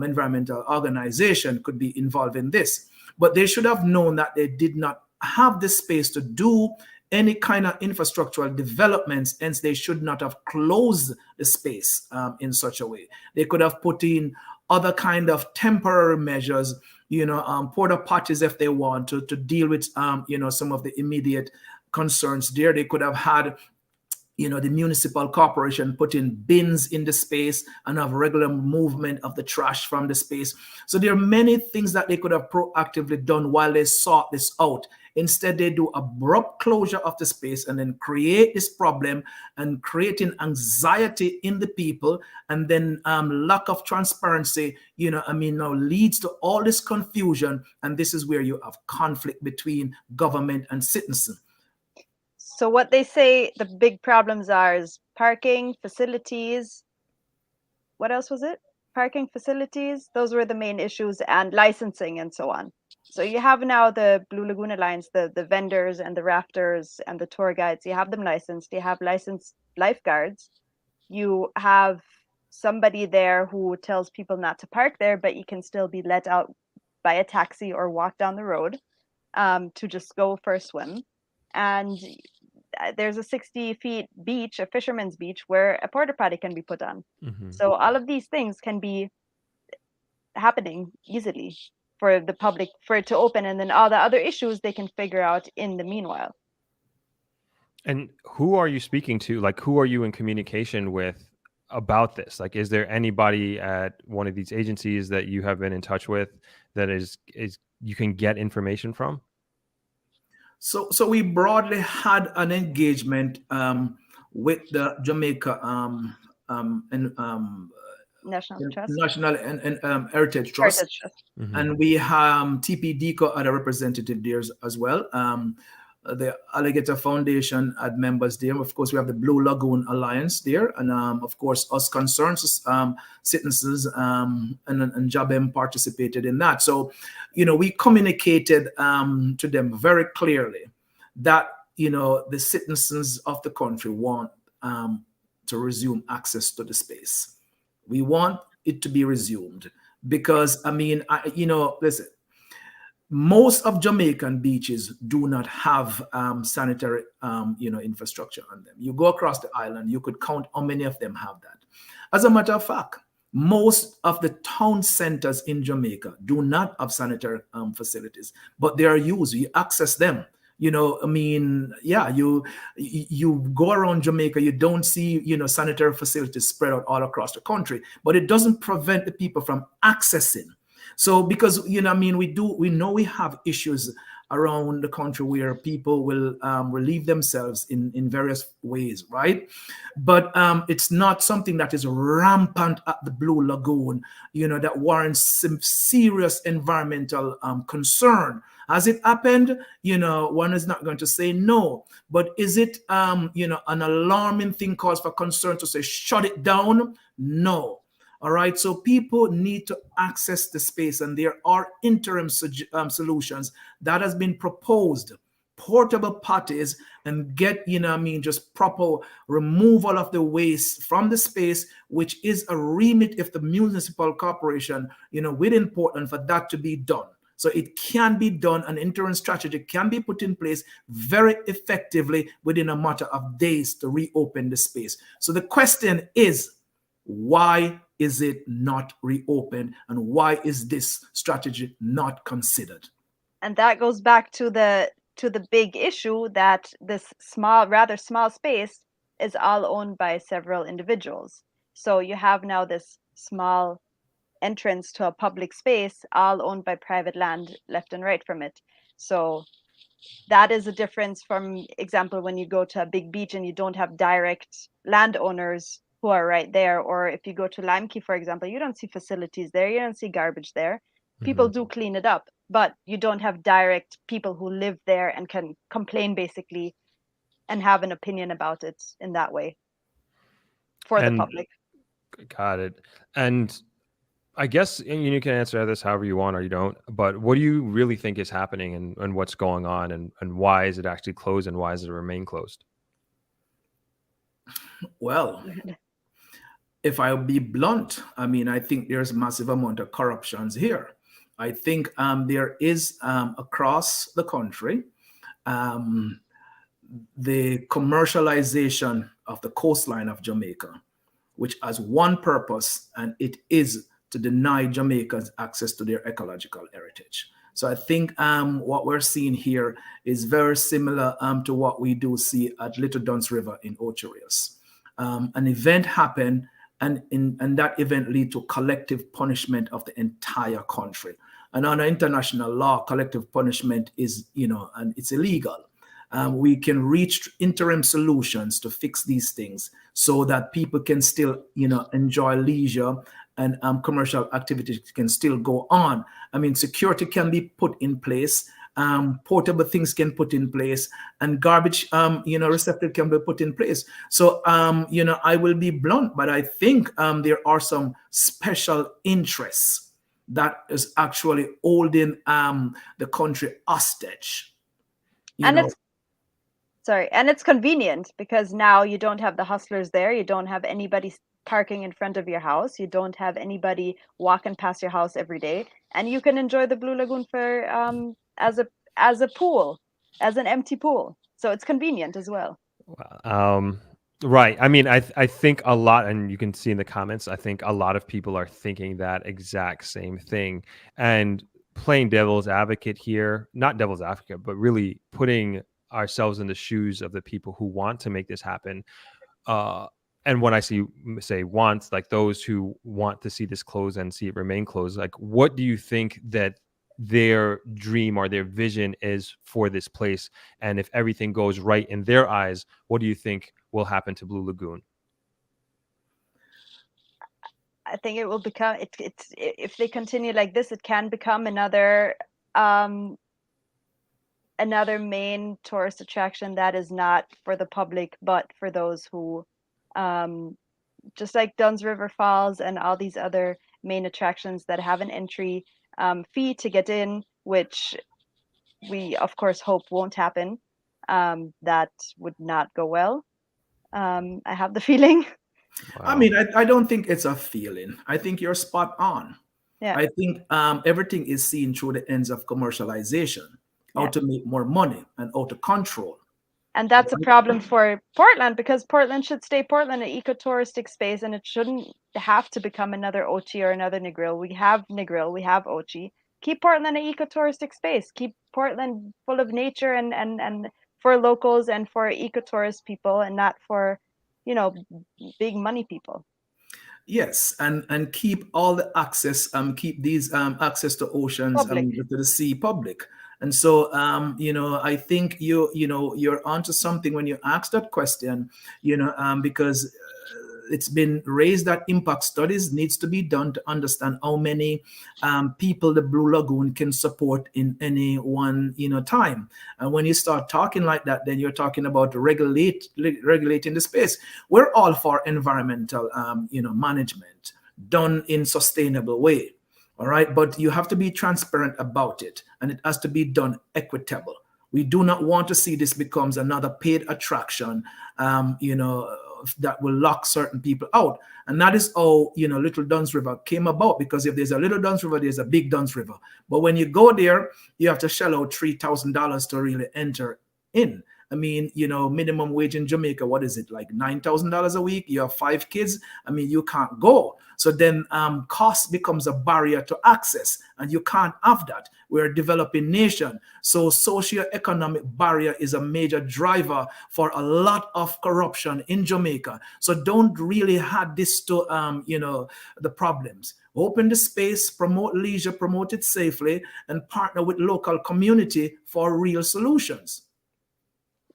environmental organization, could be involved in this. But they should have known that they did not have the space to do any kind of infrastructural developments, hence they should not have closed the space in such a way. They could have put in other kind of temporary measures, porta potties if they want to deal with, some of the immediate concerns there. They could have had, the municipal corporation put in bins in the space and have regular movement of the trash from the space. So there are many things that they could have proactively done while they sort this out. Instead, they do abrupt closure of the space and then create this problem and creating anxiety in the people, and then lack of transparency, now leads to all this confusion. And this is where you have conflict between government and citizen. So what they say the big problems are is parking, facilities. What else was it? Parking, facilities. Those were the main issues, and licensing and so on. So you have now the Blue Lagoon Alliance, the vendors and the rafters and the tour guides. You have them licensed. You have licensed lifeguards. You have somebody there who tells people not to park there, but you can still be let out by a taxi or walk down the road to just go for a swim. And there's a 60 feet beach, a fisherman's beach, where a porta potty can be put on. Mm-hmm. So all of these things can be happening easily for the public, for it to open, and then all the other issues they can figure out in the meanwhile. And who are you speaking to? Like, who are you in communication with about this? Like, is there anybody at one of these agencies that you have been in touch with that is you can get information from? So we broadly had an engagement with the Jamaica National Heritage Trust. Mm-hmm. And we have TPDCO had a representative there as well. The Alligator Foundation had members there. Of course, we have the Blue Lagoon Alliance there, and of course, us concerned citizens and JABEM participated in that. So, we communicated to them very clearly that the citizens of the country want to resume access to the space. We want it to be resumed because, listen. Most of Jamaican beaches do not have sanitary, infrastructure on them. You go across the island, you could count how many of them have that. As a matter of fact, most of the town centers in Jamaica do not have sanitary facilities, but they are used. You access them. You go around Jamaica, you don't see, sanitary facilities spread out all across the country, but it doesn't prevent the people from accessing. So because, we know we have issues around the country where people will relieve themselves in various ways, right? But it's not something that is rampant at the Blue Lagoon, that warrants some serious environmental concern. Has it happened? One is not going to say no, but is it, an alarming thing cause for concern to say, shut it down? No. All right, so people need to access the space, and there are interim solutions that has been proposed. Portable potties and get, just proper removal of the waste from the space, which is a remit if the municipal corporation, within Portland for that to be done. So it can be done. An interim strategy can be put in place very effectively within a matter of days to reopen the space. So the question is, why is it not reopened, and why is this strategy not considered? And that goes back to the big issue that this rather small space is all owned by several individuals. So you have now this small entrance to a public space all owned by private land left and right from it. So that is a difference from example when you go to a big beach and you don't have direct landowners who are right there. Or if you go to Lime Key, for example, you don't see facilities there, you don't see garbage there. People do clean it up, but you don't have direct people who live there and can complain basically and have an opinion about it in that way for the public. Got it. And I guess and you can answer this however you want or you don't, but what do you really think is happening and what's going on and why is it actually closed and why does it remain closed? Well, if I'll be blunt, I mean, I think there's massive amount of corruptions here. I think there is across the country um, the commercialization of the coastline of Jamaica, which has one purpose, and it is to deny Jamaicans access to their ecological heritage. So I think what we're seeing here is very similar to what we do see at Little Duns River in Ocho Rios. An event happened, and that event lead to collective punishment of the entire country. And under international law, collective punishment is, and it's illegal. We can reach interim solutions to fix these things so that people can still, enjoy leisure and commercial activities can still go on. I mean, security can be put in place. Portable things can put in place, and garbage, receptacle can be put in place. So, I will be blunt, but I think there are some special interests that is actually holding the country hostage. And it's convenient because now you don't have the hustlers there. You don't have anybody parking in front of your house. You don't have anybody walking past your house every day, and you can enjoy the Blue Lagoon for as a pool, as an empty pool. So it's convenient as well. Right. I mean, I think a lot, and you can see in the comments, I think a lot of people are thinking that exact same thing. And playing devil's advocate here, not devil's advocate, but really putting ourselves in the shoes of the people who want to make this happen. And when I say want, like those who want to see this close and see it remain closed, like what do you think that their dream or their vision is for this place? And if everything goes right in their eyes, what do you think will happen to Blue Lagoon? I think it will become it's if they continue like this, it can become another main tourist attraction that is not for the public, but for those who, just like Duns River Falls and all these other main attractions that have an entry fee to get in, which we of course hope won't happen. That would not go well. I have the feeling. Wow. I mean, I don't think it's a feeling. I think you're spot on. Yeah. I think everything is seen through the ends of commercialization, how to make more money and how to control. And that's a problem for Portland because Portland should stay Portland, an ecotouristic space, and it shouldn't have to become another Ochi or another Negril. We have Negril, we have Ochi. Keep Portland an ecotouristic space. Keep Portland full of nature and for locals and for ecotourist people and not for, big money people. Yes, and keep all the access, keep these access to oceans, to the sea public. And so, I think you're onto something when you ask that question, because it's been raised that impact studies needs to be done to understand how many people the Blue Lagoon can support in any one time. And when you start talking like that, then you're talking about regulating the space. We're all for environmental management done in sustainable way. All right, but you have to be transparent about it, and it has to be done equitable. We do not want to see this becomes another paid attraction, that will lock certain people out. And that is how, Little Duns River came about, because if there's a Little Duns River, there's a Big Duns River. But when you go there, you have to shell out $3,000 to really enter in. I mean, minimum wage in Jamaica, what is it, like $9,000 a week? You have 5 kids. I mean, you can't go. So then cost becomes a barrier to access, and you can't have that. We're a developing nation. So socioeconomic barrier is a major driver for a lot of corruption in Jamaica. So don't really add this to, the problems. Open the space, promote leisure, promote it safely, and partner with local community for real solutions.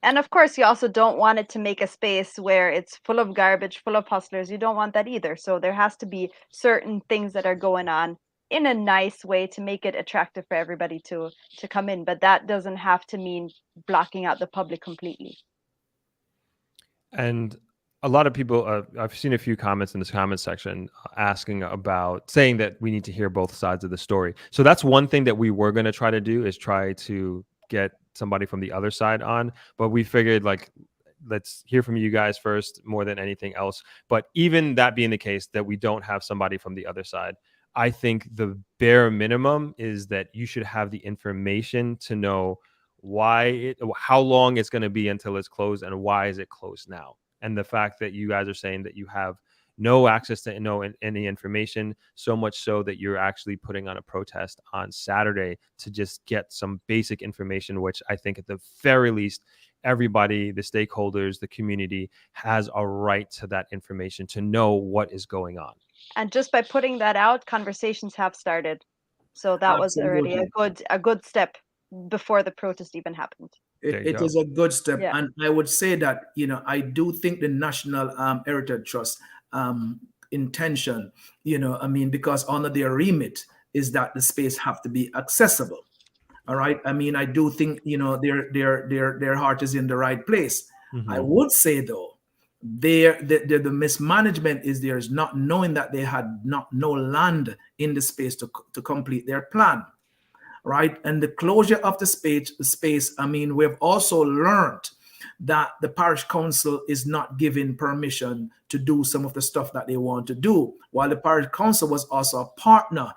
And of course, you also don't want it to make a space where it's full of garbage, full of hustlers. You don't want that either. So there has to be certain things that are going on in a nice way to make it attractive for everybody to come in. But that doesn't have to mean blocking out the public completely. And a lot of people, I've seen a few comments in this comment section asking about saying that we need to hear both sides of the story. So that's one thing that we were going to try to do, is try to get somebody from the other side on. But we figured, like, let's hear from you guys first more than anything else. But even that being the case, that we don't have somebody from the other side, I think the bare minimum is that you should have the information to know how long it's going to be until it's closed, and why is it closed now. And the fact that you guys are saying that you have no access to any information, so much so that you're actually putting on a protest on Saturday to just get some basic information, which I think at the very least, everybody, the stakeholders, the community has a right to that information, to know what is going on. And just by putting that out, conversations have started. So that was already a good step before the protest even happened. It is a good step. Yeah. And I would say that, I do think the National Heritage Trust intention, because under their remit is that the space have to be accessible. All right. I mean, I do think, their heart is in the right place. Mm-hmm. I would say, though, the mismanagement is not knowing that they had no land in the space to complete their plan. Right. And the closure of the space, I mean, we've also learned that the parish council is not given permission to do some of the stuff that they want to do, while the parish council was also a partner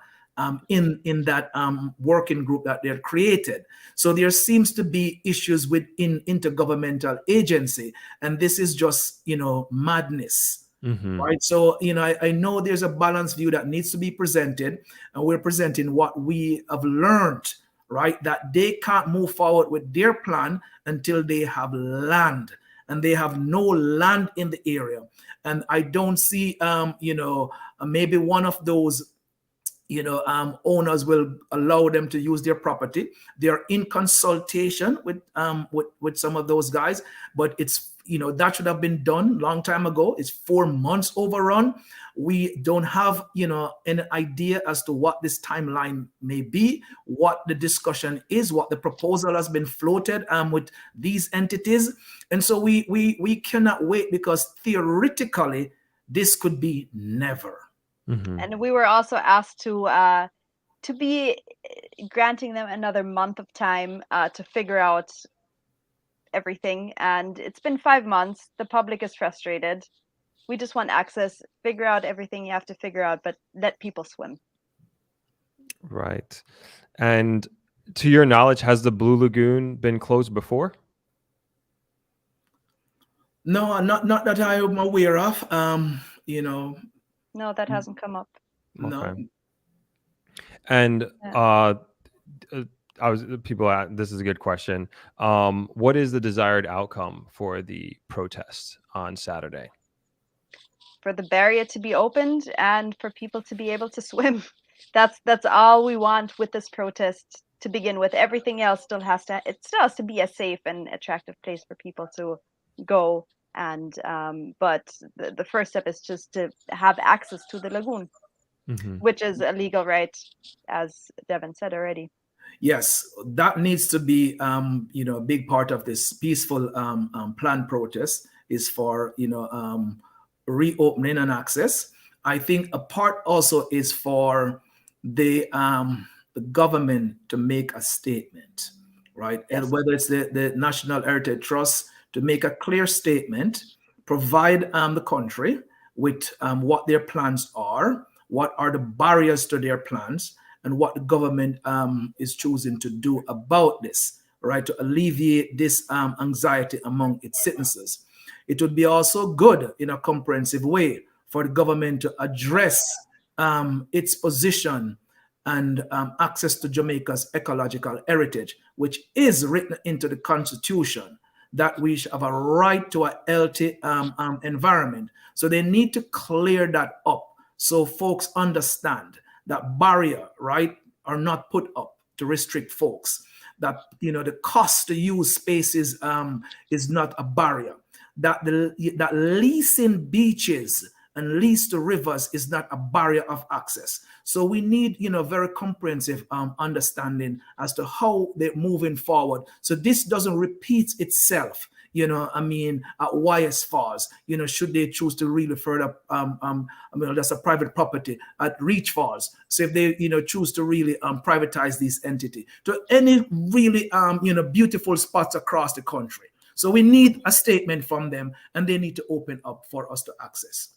in that working group that they had created. So there seems to be issues within intergovernmental agency, and this is just, madness. Mm-hmm. Right. So, I know there's a balanced view that needs to be presented, and we're presenting what we have learned, right? That they can't move forward with their plan until they have land, and they have no land in the area. And I don't see, maybe one of those, owners will allow them to use their property. They're in consultation with some of those guys, but it's, that should have been done long time ago. It's 4 months overrun. We don't have, an idea as to what this timeline may be, what the discussion is, what the proposal has been floated with these entities. And so we cannot wait, because theoretically, this could be never. Mm-hmm. And we were also asked to be granting them another month of time to figure out everything. And it's been 5 months. The public is frustrated. We just want access, figure out everything you have to figure out, but let people swim. Right. And to your knowledge, has the Blue Lagoon been closed before? No, not that I am aware of. No, that hasn't come up. No. Okay. And this is a good question. What is the desired outcome for the protest on Saturday? For the barrier to be opened and for people to be able to swim. That's all we want with this protest to begin with. Everything else still has to be a safe and attractive place for people to go. And but the first step is just to have access to the lagoon, mm-hmm. which is a legal right, as Devin said already. Yes, that needs to be a big part of this peaceful planned protest, is for reopening and access. I think a part also is for the government to make a statement, right? Yes. And whether it's the National Heritage Trust to make a clear statement, provide the country with what their plans are, what are the barriers to their plans, and what the government is choosing to do about this, right, to alleviate this anxiety among its citizens. It would be also good in a comprehensive way for the government to address its position and access to Jamaica's ecological heritage, which is written into the Constitution, that we should have a right to a healthy environment. So they need to clear that up so folks understand that barrier, right, are not put up to restrict folks. That, the cost to use spaces is not a barrier. That that leasing beaches and lease to rivers is not a barrier of access. So we need, very comprehensive understanding as to how they're moving forward. So this doesn't repeat itself, at YS Falls, should they choose to really further, that's a private property at Reach Falls. So if they, choose to really privatize this entity to any really, beautiful spots across the country. So we need a statement from them, and they need to open up for us to access.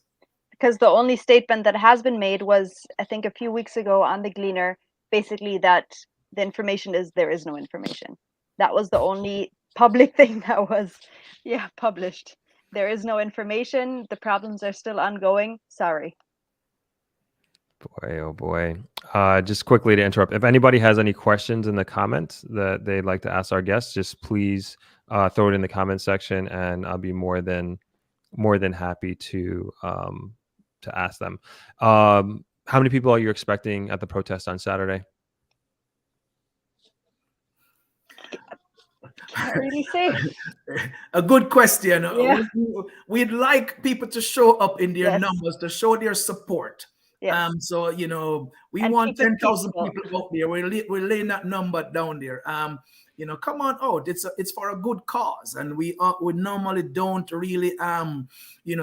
Because the only statement that has been made was, I think, a few weeks ago on the Gleaner, basically that the information is there is no information. That was the only public thing that was, published. There is no information. The problems are still ongoing. Sorry. Boy, oh boy. Just quickly to interrupt, if anybody has any questions in the comments that they'd like to ask our guests, just please throw it in the comment section, and I'll be more than happy to ask them. How many people are you expecting at the protest on Saturday? Can't really say. A good question. Yeah. We'd like people to show up in their Yes. numbers, to show their support. Yes. So we And want keep it 10,000 peaceful. people out there. We're laying that number down there. Come on out. It's for a good cause, and we normally don't really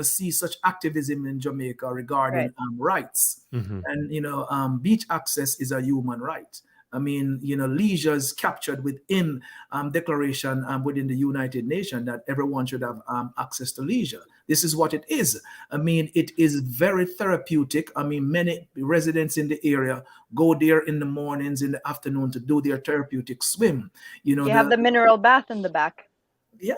see such activism in Jamaica regarding rights. Mm-hmm. And beach access is a human right. Leisure is captured within declaration within the United Nations that everyone should have access to leisure. This is what it is. It is very therapeutic. Many residents in the area go there in the mornings, in the afternoon to do their therapeutic swim. You have the mineral bath in the back. Yeah.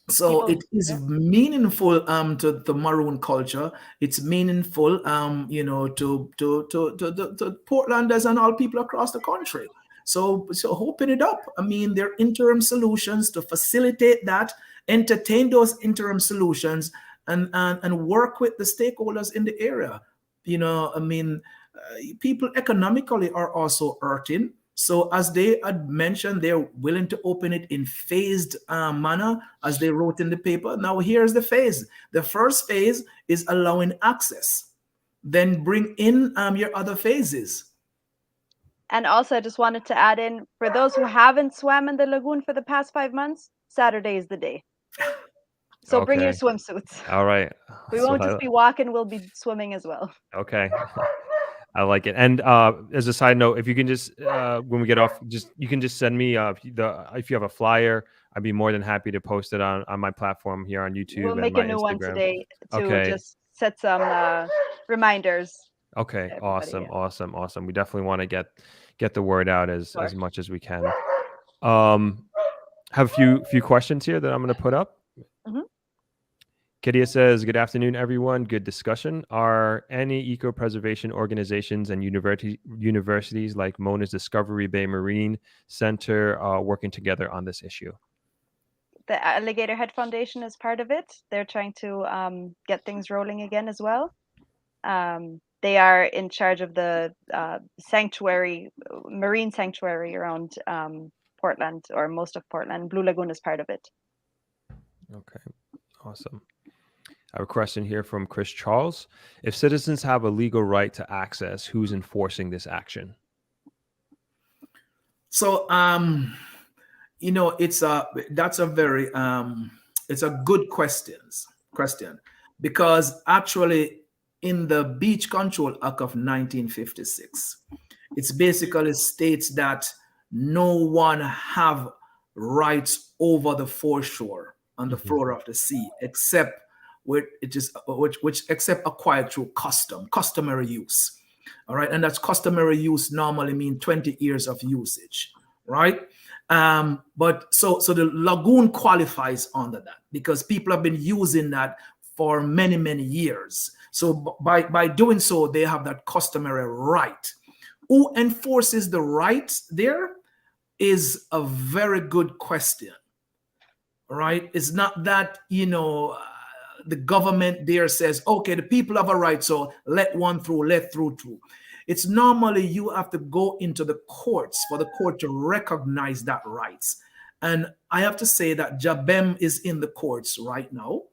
So it is meaningful to the Maroon culture. It's meaningful, to Portlanders and all people across the country. So open it up. There are interim solutions to facilitate that, entertain those interim solutions, and work with the stakeholders in the area. People economically are also hurting. So as they had mentioned, they're willing to open it in phased manner, as they wrote in the paper. Now here's the phase. The first phase is allowing access. Then bring in your other phases. And also, I just wanted to add in, for those who haven't swam in the lagoon for the past 5 months, Saturday is the day. So bring your swimsuits. All right. We won't just be walking, we'll be swimming as well. Okay. I like it. And as a side note, if you can just when we get off, you can just send me if you have a flyer, I'd be more than happy to post it on my platform here on YouTube. We'll make a new one today to just set some reminders. Okay, awesome. We definitely want to get the word out as much as we can. Have a few questions here that I'm going to put up. Mm-hmm. Kadia says, good afternoon, everyone. Good discussion. Are any eco-preservation organizations and universities like Mona's Discovery Bay Marine Center working together on this issue? The Alligator Head Foundation is part of it. They're trying to get things rolling again as well. They are in charge of the marine sanctuary around Portland, or most of Portland. Blue Lagoon is part of it. Okay, awesome. I have a question here from Chris Charles. If citizens have a legal right to access, who's enforcing this action? So, it's a good question, because actually in the Beach Control Act of 1956, it's basically states that no one have rights over the foreshore on the floor of the sea, except except acquired through customary use. All right, and that's customary use normally mean 20 years of usage, right? But so the lagoon qualifies under that because people have been using that for many years. So by doing so, they have that customary right. Who enforces the rights there is a very good question. All right, it's not that the government there says, okay, the people have a right, so let through. It's normally you have to go into the courts for the court to recognize that rights. And I have to say that JABEM is in the courts right now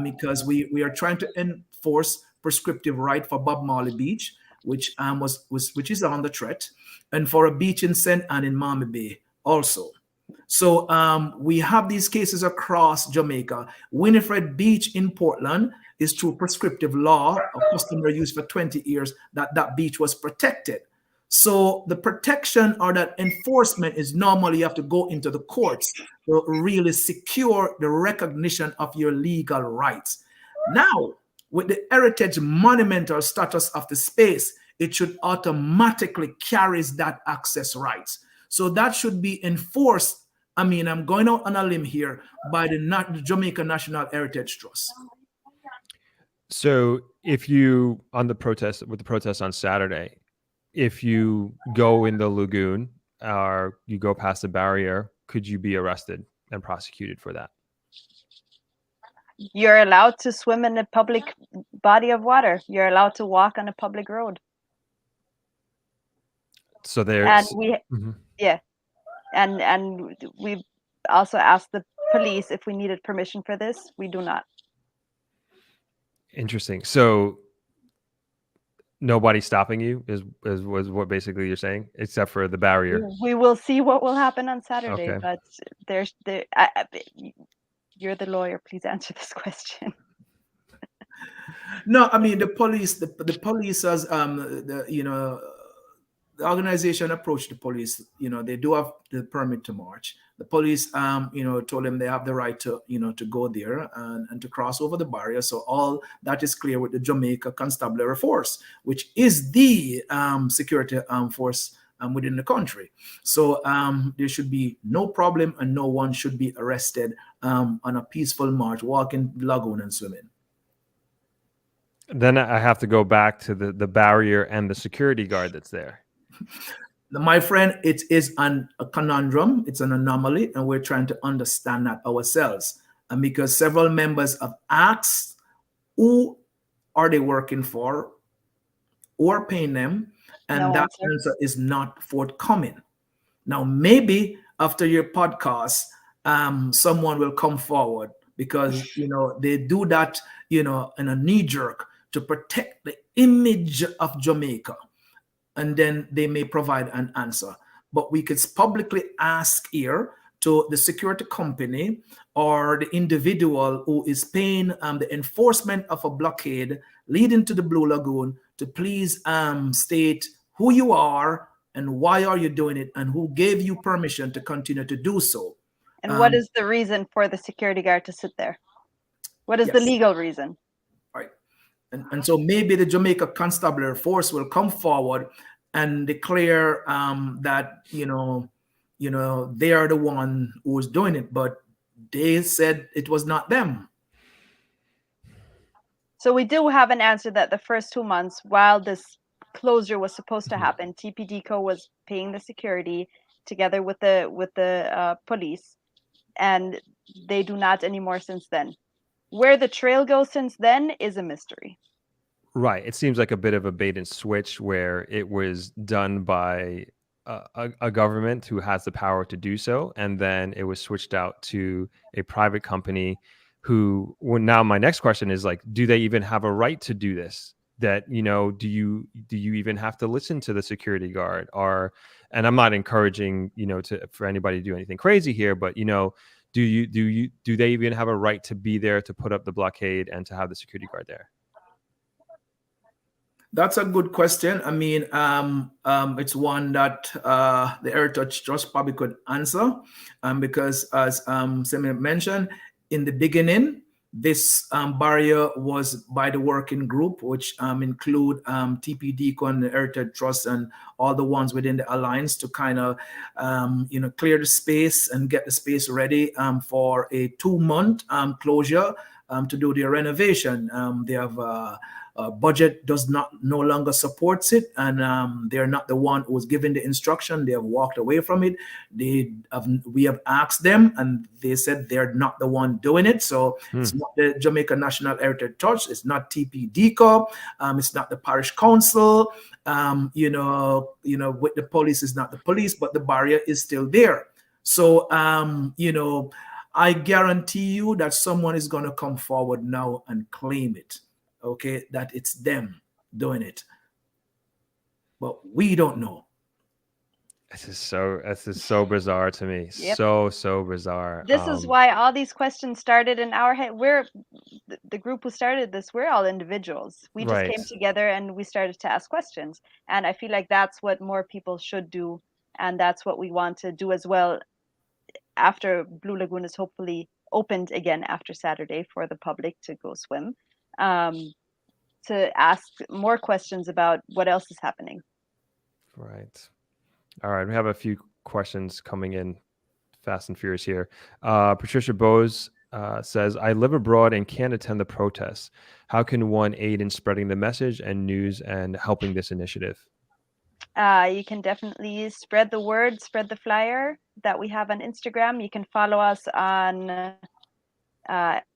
because we are trying to enforce prescriptive right for Bob Marley Beach, which is under threat, and for a beach in St. Anne in Miami Bay also. So we have these cases across Jamaica. Winifred Beach in Portland is through prescriptive law of customary use for 20 years that beach was protected. So the protection or that enforcement is normally you have to go into the courts to really secure the recognition of your legal rights. Now, with the heritage monumental status of the space, it should automatically carries that access rights. So that should be enforced. I mean, I'm going out on a limb here by the Jamaica National Heritage Trust. So if you with the protest on Saturday, if you go in the lagoon or you go past the barrier, could you be arrested and prosecuted for that? You're allowed to swim in a public body of water. You're allowed to walk on a public road. So there's And yeah, and we also asked the police if we needed permission for this. We do not. Interesting. So nobody's stopping you is what basically you're saying, except for the barrier. We will see what will happen on Saturday, Okay. but you're the lawyer. Please answer this question. No, I mean the police has the organization approached the police. They do have the permit to march. The police told them they have the right to to go there and to cross over the barrier. So all that is clear with the Jamaica Constabulary Force, which is the security force within the country. So there should be no problem and no one should be arrested on a peaceful march, walking the lagoon and swimming. Then I have to go back to the barrier and the security guard that's there. My friend, it is a conundrum. It's an anomaly, and we're trying to understand that ourselves. And because several members have asked, who are they working for? Who are paying them? And No that answer is not forthcoming. Now, maybe after your podcast, someone will come forward because they do that in a knee jerk to protect the image of Jamaica, and then they may provide an answer. But we could publicly ask here to the security company or the individual who is paying the enforcement of a blockade leading to the Blue Lagoon to please state who you are and why are you doing it and who gave you permission to continue to do so. And what is the reason for the security guard to sit there? What is the legal reason? Right. And so maybe the Jamaica Constabulary Force will come forward and declare that they are the one who was doing it, but they said it was not them. So we do have an answer that the first 2 months, while this closure was supposed to happen, TPDCO was paying the security together with the police, and they do not anymore since then. Where the trail goes since then is a mystery. Right. It seems like a bit of a bait and switch where it was done by a government who has the power to do so, and then it was switched out to a private company who, now my next question is like, do they even have a right to do this? That, do you even have to listen to the security guard? And I'm not encouraging, for anybody to do anything crazy here, but, do they even have a right to be there to put up the blockade and to have the security guard there? That's a good question. I mean, it's one that the Heritage Trust probably could answer, because as Semi mentioned, in the beginning, this barrier was by the working group, which include TPDCO and the Heritage Trust and all the ones within the alliance to kind of, clear the space and get the space ready for a 2-month closure to do their renovation. They have budget no longer supports it, and they're not the one who was given the instruction. They have walked away from it. We have asked them, and they said they're not the one doing it. So it's not the Jamaica National Heritage Trust. It's not TPDCO. It's not the parish council. With the police, it's not the police, but the barrier is still there. So I guarantee you that someone is going to come forward now and claim it. Okay, that it's them doing it, but we don't know. This is so bizarre to me. Yep. So bizarre. This is why all these questions started in our head. We're the group who started this. We're all individuals. We just came Right. together and we started to ask questions. And I feel like that's what more people should do, and that's what we want to do as well after Blue Lagoon is hopefully opened again after Saturday for the public to go swim. To ask more questions about what else is happening. Right. All right. We have a few questions coming in fast and furious here. Patricia Bose says, I live abroad and can't attend the protests. How can one aid in spreading the message and news and helping this initiative? You can definitely spread the word, spread the flyer that we have on Instagram. You can follow us on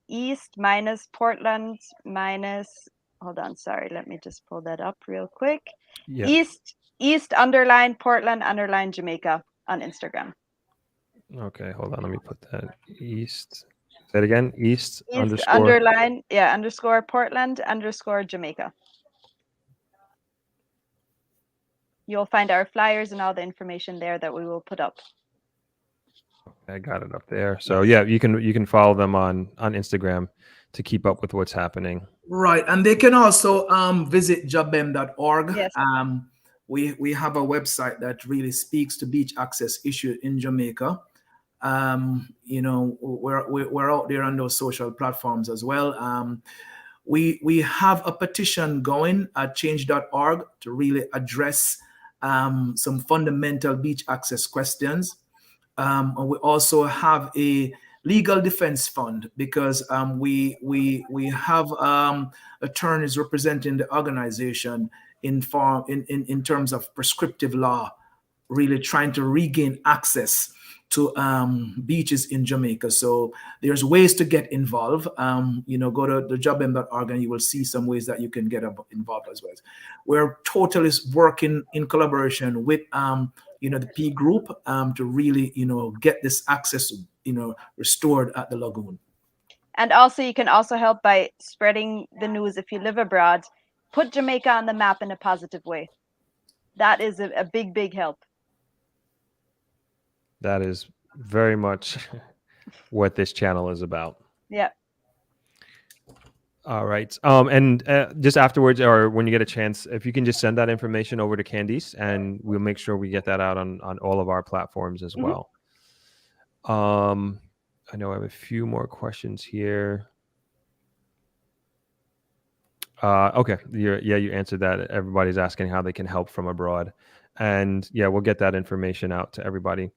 East minus Portland minus, hold on, sorry, let me just pull that up real quick. Yeah. East underline Portland underline Jamaica on Instagram. Okay, hold on. Let me put that. East. Say it again. East underscore. Underline, yeah, underscore Portland underscore Jamaica. You'll find our flyers and all the information there that we will put up. I got it up there. So yeah, you can follow them on Instagram to keep up with what's happening. Right, and they can also visit jabem.org. Yes. We have a website that really speaks to beach access issue in Jamaica. You know, we're out there on those social platforms as well. We have a petition going at change.org to really address some fundamental beach access questions. And we also have a legal defense fund because we have attorneys representing the organization in terms of prescriptive law, really trying to regain access to beaches in Jamaica. So there's ways to get involved. You know, go to the jobm.org and you will see some ways that you can get involved as well. We're totally working in collaboration with you know, the P group to really, you know, get this access, you know, restored at the lagoon. And also you can also help by spreading the news if you live abroad. Put Jamaica on the map in a positive way. That is a big help. That is very much what this channel is about. Yeah. All right. And just afterwards, or when you get a chance, if you can just send that information over to Candice, and we'll make sure we get that out on all of our platforms as well. I know I have a few more questions here. Okay. You answered that. Everybody's asking how they can help from abroad. And yeah, we'll get that information out to everybody.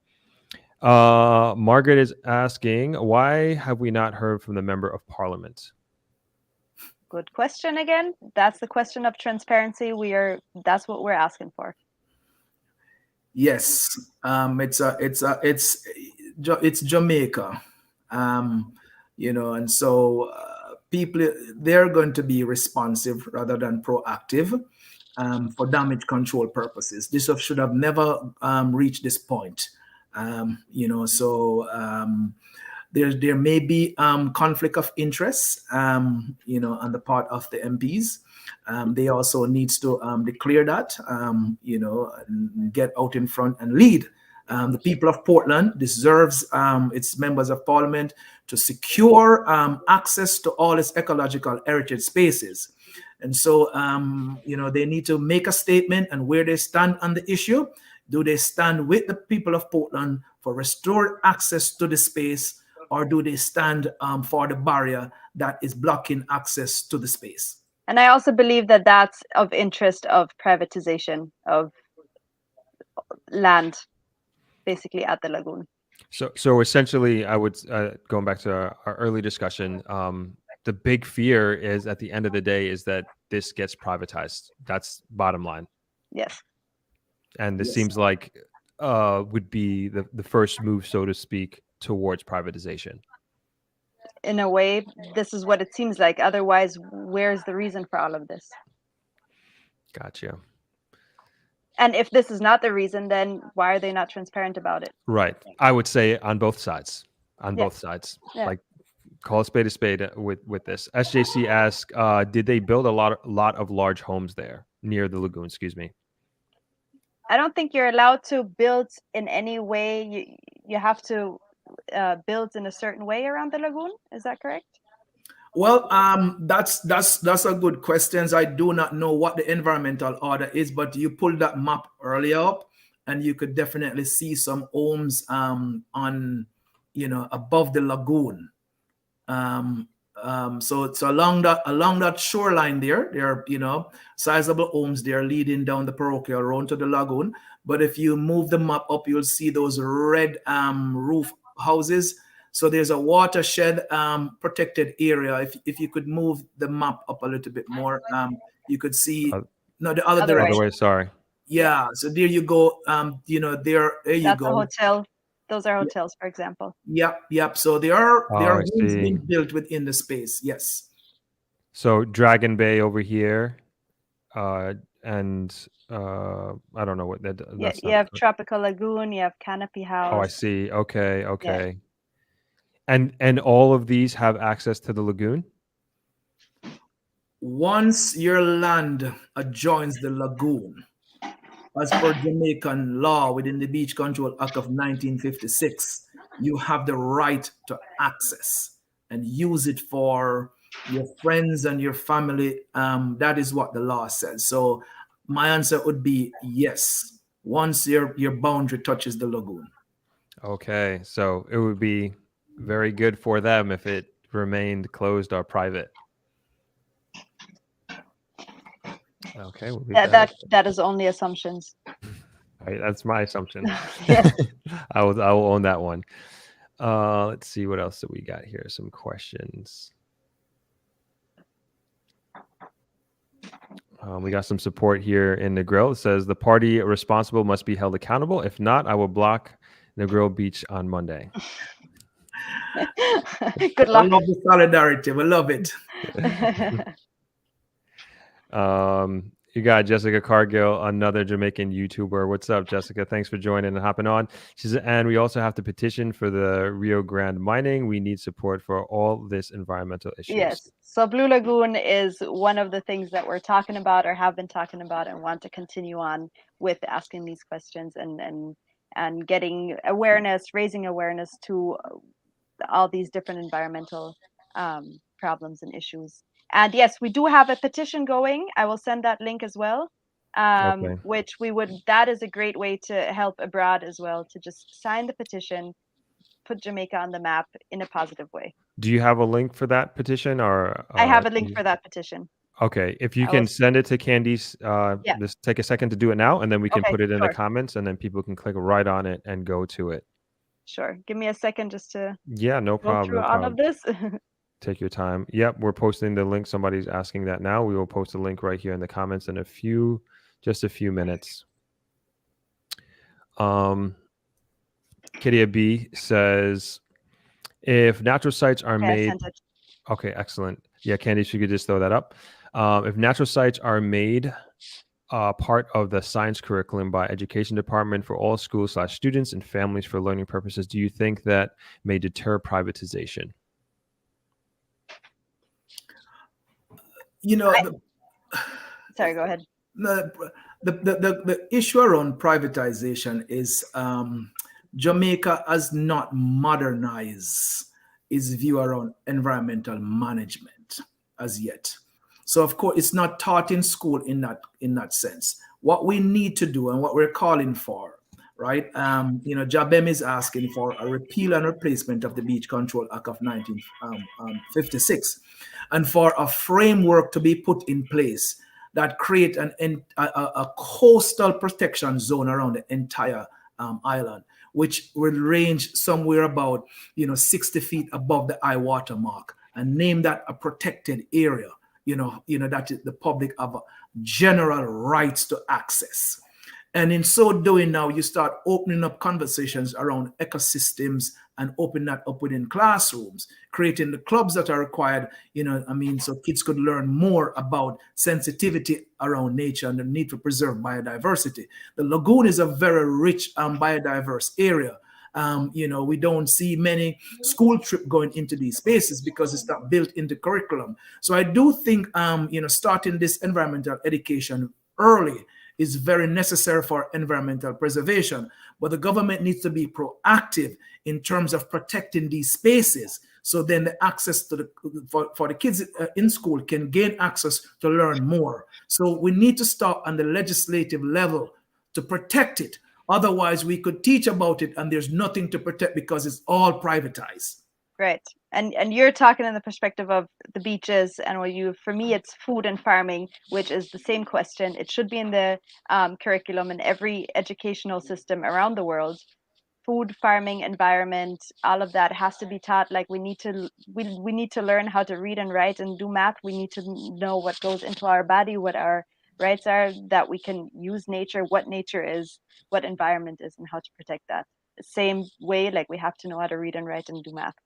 Margaret is asking, why have we not heard from the Member of Parliament? Good question again. That's the question of transparency. That's what we're asking for. Yes, it's Jamaica, you know, and so people, they're going to be responsive rather than proactive for damage control purposes. This should have never reached this point, you know. So there may be conflict of interest, you know, on the part of the MPs. They also needs to declare that, you know, and get out in front and lead. The people of Portland deserves its members of parliament to secure access to all its ecological heritage spaces. And so, you know, they need to make a statement and where they stand on the issue. Do they stand with the people of Portland for restored access to the space, or do they stand for the barrier that is blocking access to the space? And I also believe that that's of interest of privatization of land, basically at the lagoon. So essentially, I would, going back to our early discussion, the big fear is at the end of the day is that this gets privatized. That's bottom line. Yes. And this seems like would be the first move, so to speak, towards privatization. In a way, this is what it seems like. Otherwise, where's the reason for all of this? Gotcha. And if this is not the reason, then why are they not transparent about it? Right. I would say on both sides. Both sides. Yeah. Like, call a spade with this. SJC asked, did they build a lot of large homes there near the lagoon? Excuse me. I don't think you're allowed to build in any way. You have to build in a certain way around the lagoon. Is that correct? Well, that's a good question. I do not know what the environmental order is, but you pulled that map earlier up, and you could definitely see some homes on, above the lagoon. So along that shoreline there are sizable homes there leading down the parochial road to the lagoon. But if you move the map up, you'll see those red roof houses. So there's a watershed protected area. If you could move the map up a little bit more, you could see no, the other direction. Other way, sorry. Yeah. So there you go. There you go. That's a hotel. Those are hotels, for example. Yep. So there are homes being built within the space. Yes. So Dragon Bay over here, and I don't know what that. Yeah, you have Tropical Lagoon. You have Canopy House. Oh, I see. Okay. Yeah. And all of these have access to the lagoon? Once your land adjoins the lagoon, as per Jamaican law within the Beach Control Act of 1956, you have the right to access and use it for your friends and your family. That is what the law says. So my answer would be yes, once your boundary touches the lagoon. Okay, so it would be very good for them if it remained closed or private. Okay, that is only assumptions. Right, that's my assumption. I will own that one. Let's see what else that we got here. Some questions. We got some support here in Negril. It says the party responsible must be held accountable. If not, I will block Negril Beach on Monday. Good luck. I love the solidarity. We love it. You got Jessica Cargill, another Jamaican YouTuber. What's up, Jessica? Thanks for joining and hopping on. She says, and we also have to petition for the Rio Grande mining. We need support for all this environmental issues. Yes. So Blue Lagoon is one of the things that we're talking about or have been talking about and want to continue on with asking these questions and getting awareness, raising awareness to all these different environmental problems and issues. And yes, we do have a petition going. I will send that link as well, which that is a great way to help abroad as well, to just sign the petition, put Jamaica on the map in a positive way. Do you have a link for that petition? Or I have a link for that petition. Okay, if you can send it to Candice, just take a second to do it now, and then we can put it in the comments, and then people can click right on it and go to it. Sure. Give me a second just to no problem. Go through all of this. Take your time. Yep, we're posting the link. Somebody's asking that now. We will post a link right here in the comments in just a few minutes. Kitty B says, if natural sites are made... Okay, excellent. Yeah, Candice, you could just throw that up. If natural sites are made part of the science curriculum by education department for all schools/students and families for learning purposes, do you think that may deter privatization? Sorry, go ahead. The issue around privatization is Jamaica has not modernized its view around environmental management as yet. So of course it's not taught in school in that sense. What we need to do and what we're calling for, right? Jabem is asking for a repeal and replacement of the Beach Control Act of 1956, and for a framework to be put in place that create a coastal protection zone around the entire island, which will range somewhere about 60 feet above the high water mark, and name that a protected area. That the public have general rights to access. And in so doing now, you start opening up conversations around ecosystems and open that up within classrooms, creating the clubs that are required, so kids could learn more about sensitivity around nature and the need to preserve biodiversity. The lagoon is a very rich biodiverse area. We don't see many school trips going into these spaces because it's not built into curriculum. So I do think, starting this environmental education early is very necessary for environmental preservation. But the government needs to be proactive in terms of protecting these spaces. So then the access to for the kids in school can gain access to learn more. So we need to start on the legislative level to protect it. Otherwise, we could teach about it and there's nothing to protect because it's all privatized. Right. And you're talking in the perspective of the beaches, and for me, it's food and farming, which is the same question. It should be in the curriculum in every educational system around the world. Food, farming, environment, all of that has to be taught. Like we need to learn how to read and write and do math. We need to know what goes into our body, what our rights are, that we can use nature, what nature is, what environment is, and how to protect that. The same way, like we have to know how to read and write and do math,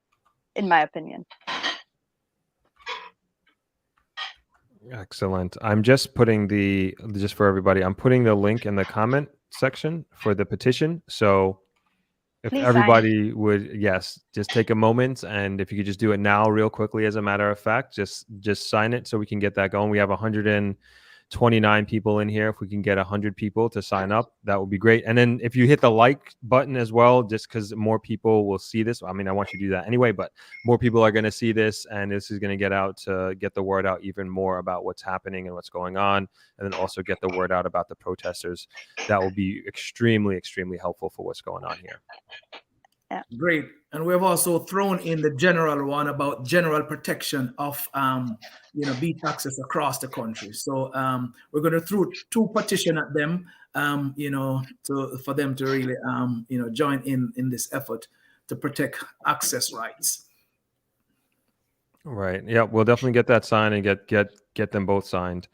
in my opinion. Excellent. I'm just putting just for everybody, I'm putting the link in the comment section for the petition. So if Please everybody would, yes, just take a moment, and if you could just do it now real quickly, as a matter of fact, just sign it so we can get that going. We have 129 people in here. If we can get 100 people to sign up, that would be great. And then if you hit the like button as well, just because more people will see this. I mean, I want you to do that anyway, but more people are going to see this, and this is going to get out to get the word out even more about what's happening and what's going on, and then also get the word out about the protesters. That will be extremely, extremely helpful for what's going on here. Yeah. Great. And we've also thrown in the general one about general protection of beach access across the country. So we're going to throw 2 petitions at them, for them to really join in this effort to protect access rights. Right. Yeah, we'll definitely get that signed and get them both signed.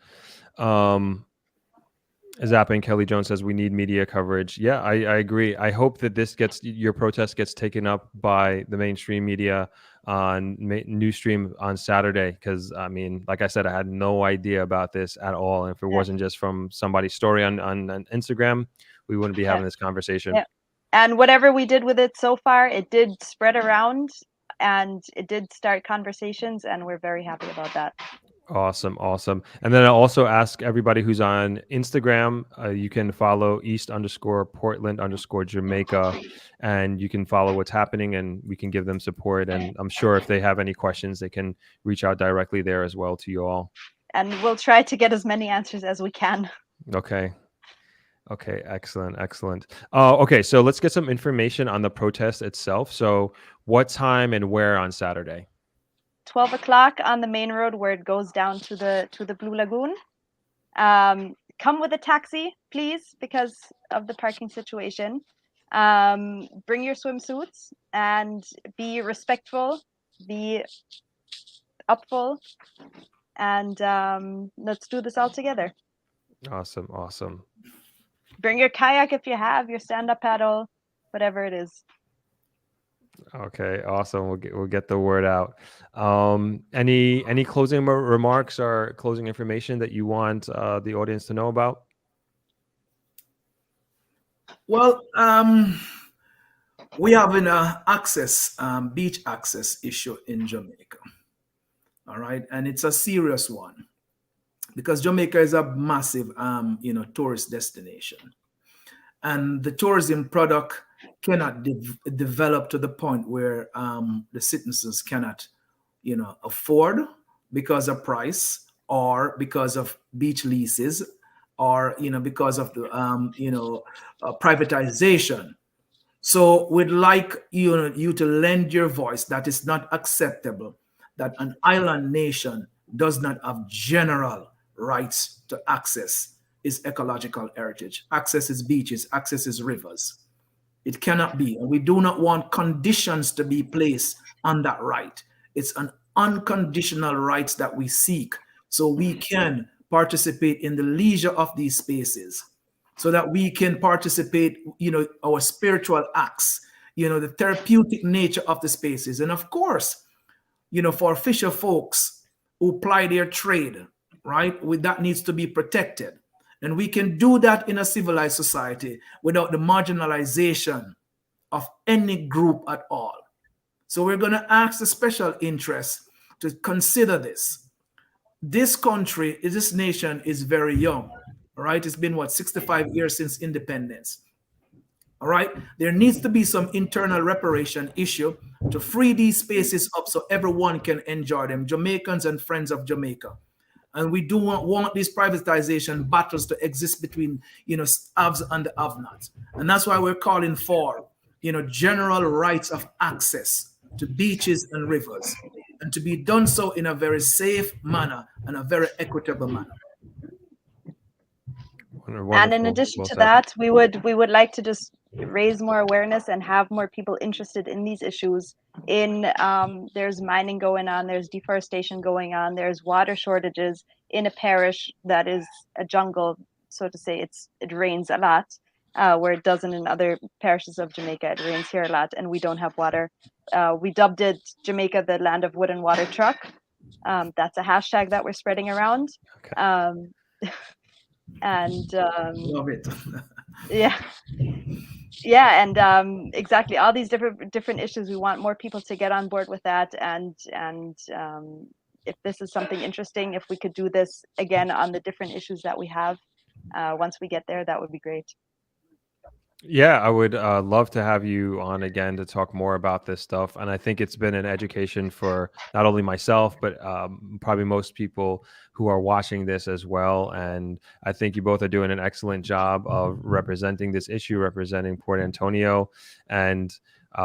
Zappa and Kelly Jones says we need media coverage. Yeah, I agree. I hope that your protest gets taken up by the mainstream media on Newsstream on Saturday, because I mean, like I said, I had no idea about this at all, and if it wasn't just from somebody's story on Instagram, we wouldn't be having this conversation. Yeah. And whatever we did with it so far, it did spread around and it did start conversations, and we're very happy about that. Awesome. And then I also ask everybody who's on Instagram, you can follow East_Portland_Jamaica, and you can follow what's happening, and we can give them support. And I'm sure if they have any questions, they can reach out directly there as well to you all. And we'll try to get as many answers as we can. Okay. Excellent. Okay. So let's get some information on the protest itself. So what time and where on Saturday? 12 o'clock on the main road where it goes down to the Blue Lagoon. Come with a taxi, please, because of the parking situation. Bring your swimsuits and be respectful, be upful, and let's do this all together. Awesome. Bring your kayak if you have, your stand-up paddle, whatever it is. Okay, awesome. We'll get the word out. Any closing remarks or closing information that you want the audience to know about? Well, we have an beach access issue in Jamaica. All right, and it's a serious one because Jamaica is a massive, tourist destination, and the tourism product cannot develop to the point where the citizens cannot, afford because of price or because of beach leases or, because of the, privatization. So we'd like you to lend your voice that it's not acceptable that an island nation does not have general rights to access its ecological heritage. Access its beaches, access its rivers. It cannot be. And we do not want conditions to be placed on that right. It's an unconditional rights that we seek so we can participate in the leisure of these spaces, so that we can participate, our spiritual acts, the therapeutic nature of the spaces. And of course, for fisher folks who ply their trade, right, that needs to be protected. And we can do that in a civilized society without the marginalization of any group at all. So we're going to ask the special interests to consider this. This country, this nation is very young. All right, it's been what, 65 years since independence. All right, there needs to be some internal reparation issue to free these spaces up so everyone can enjoy them, Jamaicans and friends of Jamaica. And we do want these privatization battles to exist between, haves and the have-nots. And that's why we're calling for, general rights of access to beaches and rivers, and to be done so in a very safe manner and a very equitable manner. Wonderful. And in addition Well to said. that, we would like to just raise more awareness and have more people interested in these issues. There's mining going on, there's deforestation going on, there's water shortages in a parish that is a jungle, so to say. It rains a lot, where it doesn't in other parishes of Jamaica. It rains here a lot, and we don't have water. We dubbed it Jamaica the land of wood and water truck. That's a hashtag that we're spreading around. Okay. And Love it. yeah, yeah, and exactly, all these different issues. We want more people to get on board with that, and if this is something interesting, if we could do this again on the different issues that we have, once we get there, that would be great. Yeah, I would love to have you on again to talk more about this stuff. And I think it's been an education for not only myself, but probably most people who are watching this as well. And I think you both are doing an excellent job of representing this issue, representing Port Antonio, and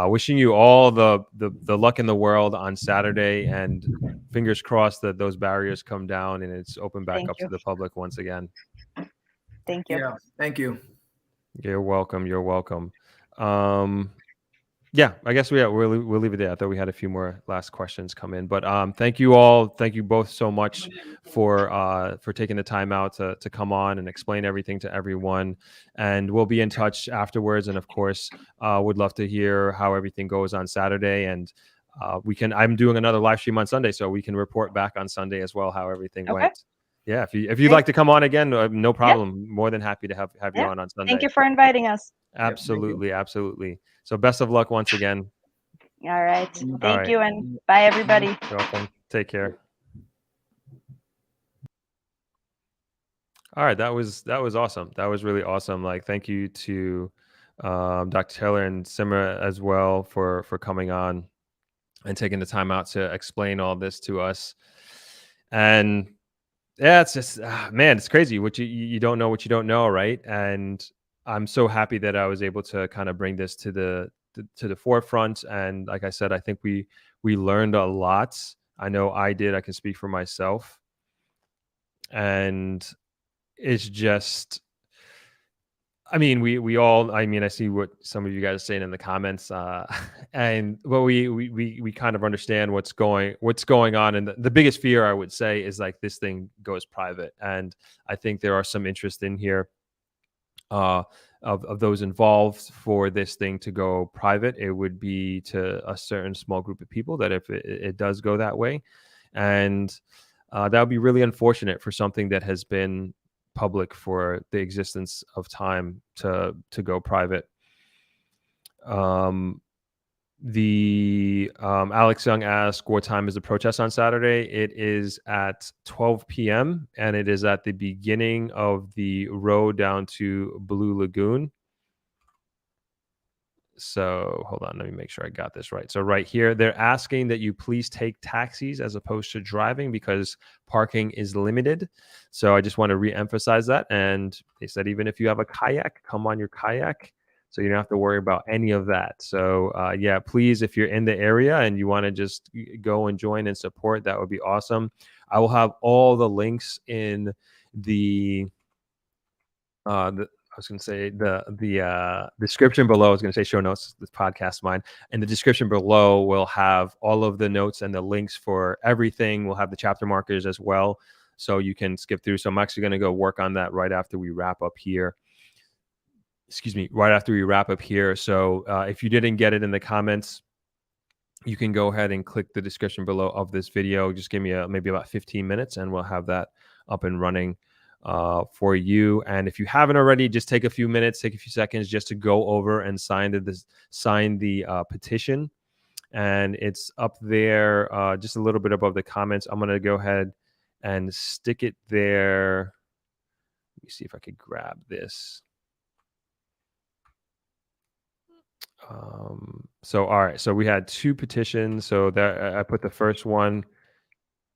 wishing you all the luck in the world on Saturday. And fingers crossed that those barriers come down and it's open back Thank up you. to the public once again. Thank you. Yeah, thank you. You're welcome. You're welcome. Yeah, I guess we'll leave it there. I thought we had a few more last questions come in, but thank you all. Thank you both so much for taking the time out to come on and explain everything to everyone. And we'll be in touch afterwards. And of course, would love to hear how everything goes on Saturday. And I'm doing another live stream on Sunday, so we can report back on Sunday as well how everything Okay. went. Yeah, if you'd like to come on again, no problem. Yeah. More than happy to have you Yeah. on Sunday. Thank you for inviting us. Absolutely, absolutely. So best of luck once again. All right. All Thank right. you, and bye, everybody. You're welcome. Take care. All right, that was awesome. That was really awesome. Like, thank you to Dr. Taylor and Simra as well for coming on and taking the time out to explain all this to us. And yeah, it's just man, it's crazy what you don't know what you don't know, right? And I'm so happy that I was able to kind of bring this to the forefront. And like I said, I think we learned a lot. I know I did. I can speak for myself. And it's just, I mean, we all, I mean, I see what some of you guys are saying in the comments, and well, we kind of understand what's going on. And the biggest fear, I would say, is like this thing goes private. And I think there are some interest in here of those involved for this thing to go private. It would be to a certain small group of people that if it does go that way. And that would be really unfortunate for something that has been public for the existence of time to go private. Alex Young asked, what time is the protest on Saturday? It is at 12 p.m. and it is at the beginning of the road down to Blue Lagoon. So hold on, let me make sure I got this right. So right here, they're asking that you please take taxis as opposed to driving because parking is limited. So I just want to re-emphasize that. And they said, even if you have a kayak, come on your kayak. So you don't have to worry about any of that. So yeah, please, if you're in the area and you want to just go and join and support, that would be awesome. I will have all the links in the I was going to say the description below. I was going to say show notes. This podcast mine, and the description below will have all of the notes and the links for everything. We'll have the chapter markers as well, so you can skip through. So I'm actually going to go work on that right after we wrap up here. Excuse me, right after we wrap up here. So if you didn't get it in the comments, you can go ahead and click the description below of this video. Just give me maybe about 15 minutes, and we'll have that up and running for you. And if you haven't already, just take a few minutes, take a few seconds just to go over and sign the petition. And it's up there just a little bit above the comments. I'm going to go ahead and stick it there. me see if I could grab this. So all right, so we had 2 petitions. So that I put the first one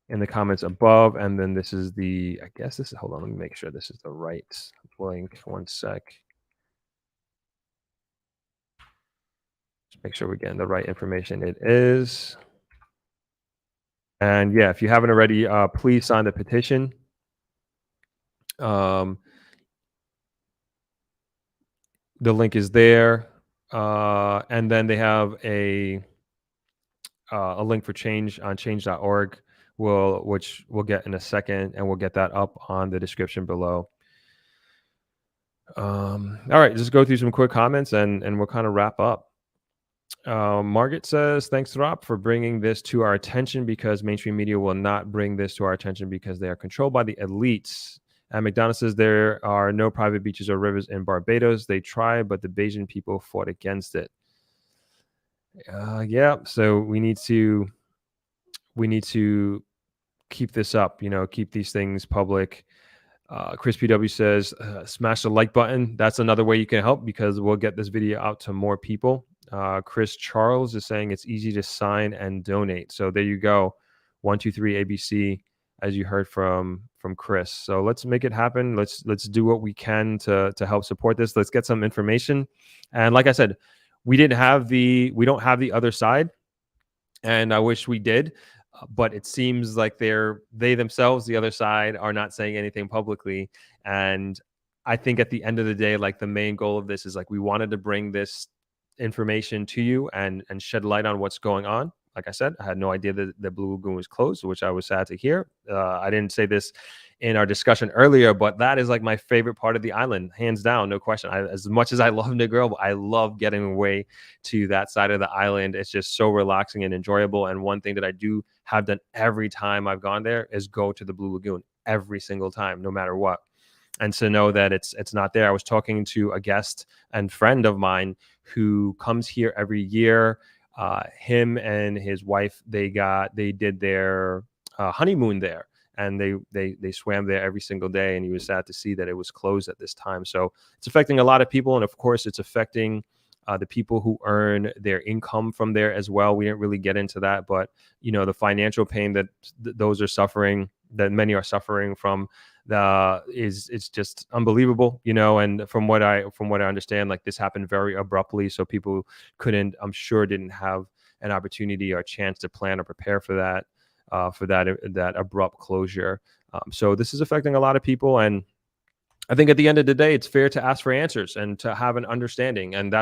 in the comments above, and then this is the, I guess this is, hold on, let me make sure this is the right link. One sec. Just make sure we're getting the right information. It is. And yeah, if you haven't already, please sign the petition. The link is there. And then they have a link for change on change.org, which we'll get in a second, and we'll get that up on the description below. All right, just go through some quick comments and we'll kind of wrap up. Margaret says, thanks, Rob, for bringing this to our attention, because mainstream media will not bring this to our attention because they are controlled by the elites. And McDonald says, there are no private beaches or rivers in Barbados. They tried, but the Bajan people fought against it. Yeah, so we need to keep this up, keep these things public. Chris PW says, smash the like button. That's another way you can help, because we'll get this video out to more people. Chris Charles is saying it's easy to sign and donate. So there you go. 123 ABC, as you heard from Chris. So let's make it happen. Let's do what we can to help support this. Let's get some information. And like I said, we don't have the other side, and I wish we did. But it seems like they themselves, the other side, are not saying anything publicly. And I think at the end of the day, like, the main goal of this is, like, we wanted to bring this information to you and shed light on what's going on. Like I said, I had no idea that the Blue Lagoon was closed, which I was sad to hear. I didn't say this in our discussion earlier, but that is like my favorite part of the island, hands down, no question. As much as I love Negril, I love getting away to that side of the island. It's just so relaxing and enjoyable. And one thing that I do have done every time I've gone there is go to the Blue Lagoon every single time, no matter what. And to know that it's not there. I was talking to a guest and friend of mine who comes here every year. Him and his wife, they did their honeymoon there, and they swam there every single day. And he was sad to see that it was closed at this time. So it's affecting a lot of people, and of course, it's affecting the people who earn their income from there as well. We didn't really get into that, but the financial pain that those are suffering, that many are suffering from, it's just unbelievable, and from what I understand, like, this happened very abruptly, so people didn't have an opportunity or a chance to plan or prepare for that abrupt closure. So this is affecting a lot of people, and I think at the end of the day, it's fair to ask for answers and to have an understanding. And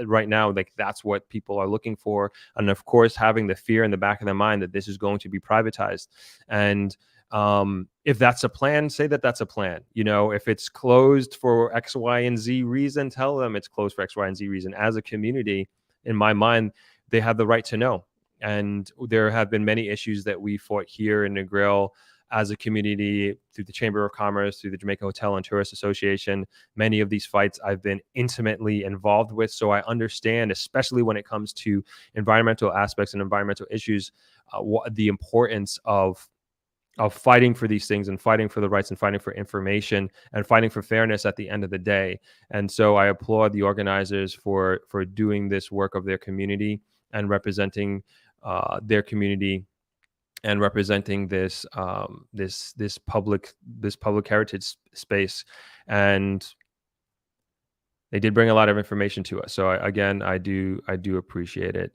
right now, like, that's what people are looking for. And of course, having the fear in the back of their mind that this is going to be privatized. And if that's a plan, say that that's a plan. If it's closed for X, Y, and Z reason, tell them it's closed for X, Y, and Z reason. As a community, in my mind, they have the right to know. And there have been many issues that we fought here in Negril as a community, through the Chamber of Commerce, through the Jamaica Hotel and Tourist Association. Many of these fights I've been intimately involved with. So I understand, especially when it comes to environmental aspects and environmental issues, the importance of fighting for these things, and fighting for the rights, and fighting for information, and fighting for fairness at the end of the day. And so I applaud the organizers for doing this work of their community and representing their community, and representing this public heritage space. And they did bring a lot of information to us. So I do appreciate it.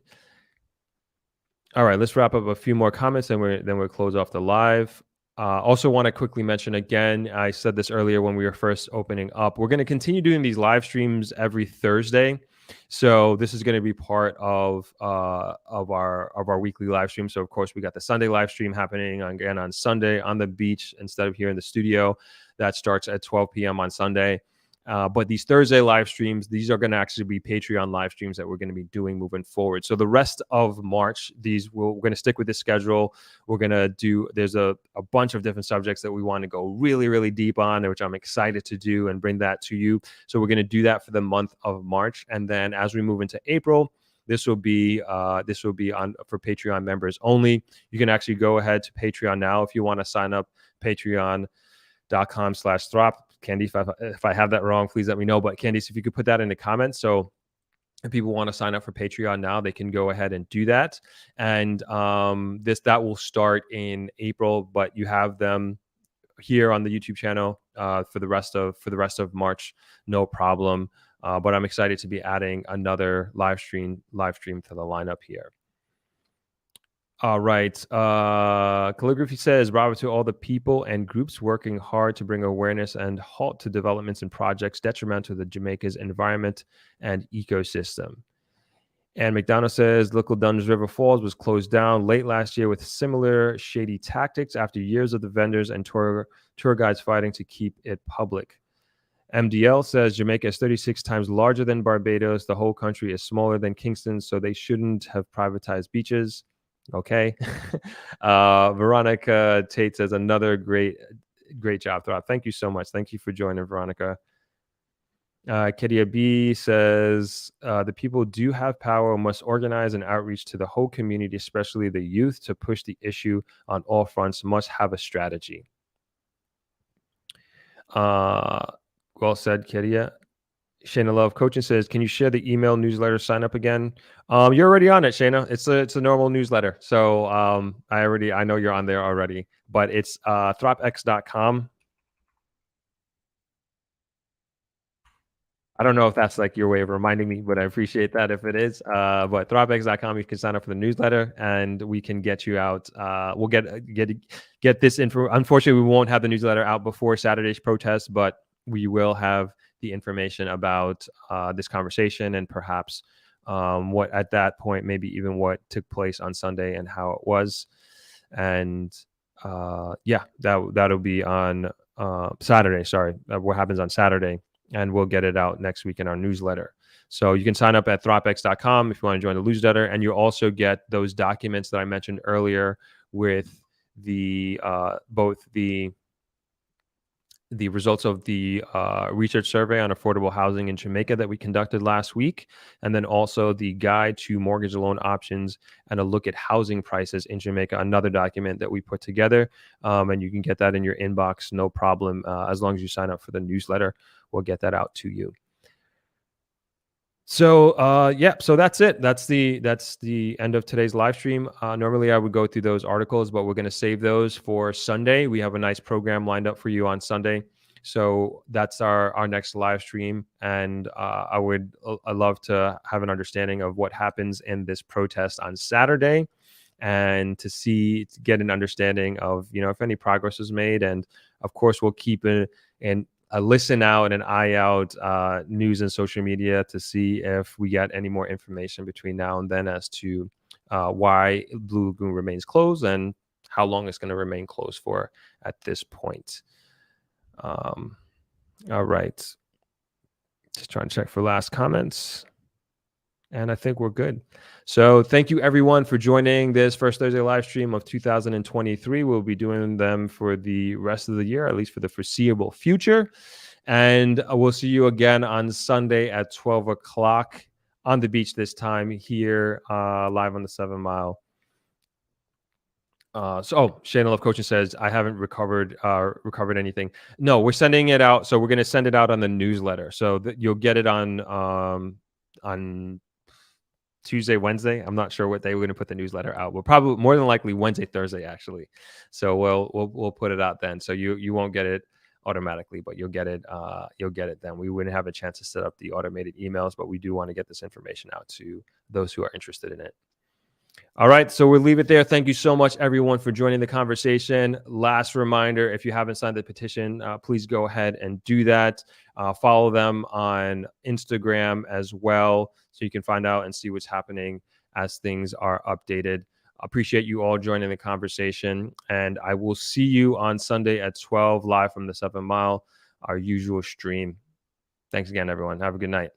All right, let's wrap up a few more comments, and then we'll close off the live. Also want to quickly mention again, I said this earlier when we were first opening up, we're going to continue doing these live streams every Thursday. So this is going to be part of our weekly live stream. So of course, we got the Sunday live stream happening again on Sunday on the beach instead of here in the studio. That starts at 12 p.m. on Sunday. But these Thursday live streams, these are going to actually be Patreon live streams that we're going to be doing moving forward. So the rest of March, we're going to stick with this schedule. We're going to there's a bunch of different subjects that we want to go really, really deep on, which I'm excited to do and bring that to you. So we're going to do that for the month of March. And then as we move into April, this will be on for Patreon members only. You can actually go ahead to Patreon now if you want to sign up, patreon.com/Throp. Candice, if I have that wrong, please let me know. But Candice, if you could put that in the comments, so if people want to sign up for Patreon now, they can go ahead and do that. And that will start in April, but you have them here on the YouTube channel for the rest of March, no problem. But I'm excited to be adding another live stream to the lineup here. All right. Calligraphy says, bravo to all the people and groups working hard to bring awareness and halt to developments and projects detrimental to Jamaica's environment and ecosystem. And McDonald says, local Dungeons River Falls was closed down late last year with similar shady tactics after years of the vendors and tour guides fighting to keep it public. MDL says Jamaica is 36 times larger than Barbados. The whole country is smaller than Kingston, so they shouldn't have privatized beaches. Okay. Veronica Tate says, another great job, Throb. Thank you so much. Thank you for joining, Veronica. Kedia B says, the people do have power and must organize an outreach to the whole community, especially the youth, to push the issue on all fronts, must have a strategy. Well said, Kedia. Shayna Love Coaching says, can you share the email newsletter sign up again? You're already on it, Shayna. It's a normal newsletter. So I know you're on there already, but it's thropx.com. I don't know if that's like your way of reminding me, but I appreciate that if it is. But thropx.com, you can sign up for the newsletter and we can get you out. We'll get this info. Unfortunately, we won't have the newsletter out before Saturday's protest, but we will have the information about this conversation and perhaps what at that point, maybe even what took place on Sunday and how it was. And that'll be on Saturday. Sorry, what happens on Saturday. And we'll get it out next week in our newsletter. So you can sign up at thropx.com if you want to join the newsletter. And you also get those documents that I mentioned earlier with the both the results of the research survey on affordable housing in Jamaica that we conducted last week, and then also the guide to mortgage loan options and a look at housing prices in Jamaica, another document that we put together. And you can get that in your inbox, no problem, as long as you sign up for the newsletter. We'll get that out to you. So so that's it. That's the end of today's live stream. Normally I would go through those articles, but we're going to save those for Sunday. We have a nice program lined up for you on Sunday. So that's our next live stream. And I love to have an understanding of what happens in this protest on Saturday, and to get an understanding of, if any progress is made. And of course, we'll keep a listen out and an eye out, news and social media, to see if we get any more information between now and then as to why Blue Lagoon remains closed and how long it's going to remain closed for at this point. All right. Just trying to check for last comments. And I think we're good. So thank you, everyone, for joining this first Thursday live stream of 2023. We'll be doing them for the rest of the year, at least for the foreseeable future. And we'll see you again on Sunday at 12 o'clock on the beach, this time here live on the 7 Mile. Shayna Love Coaching says, I haven't recovered anything. No, we're sending it out. So we're going to send it out on the newsletter. So that you'll get it on Tuesday, Wednesday. I'm not sure what day we're going to put the newsletter out. We'll probably more than likely Wednesday, Thursday, actually. So we'll put it out then. So you won't get it automatically, but you'll get it then. We wouldn't have a chance to set up the automated emails, but we do want to get this information out to those who are interested in it. All right, so we'll leave it there. Thank you so much, everyone, for joining the conversation. Last reminder, if you haven't signed the petition, please go ahead and do that. Follow them on Instagram as well, so you can find out and see what's happening as things are updated. Appreciate you all joining the conversation, and I will see you on Sunday at 12 live from the 7 Mile, our usual stream. Thanks again, everyone. Have a good night.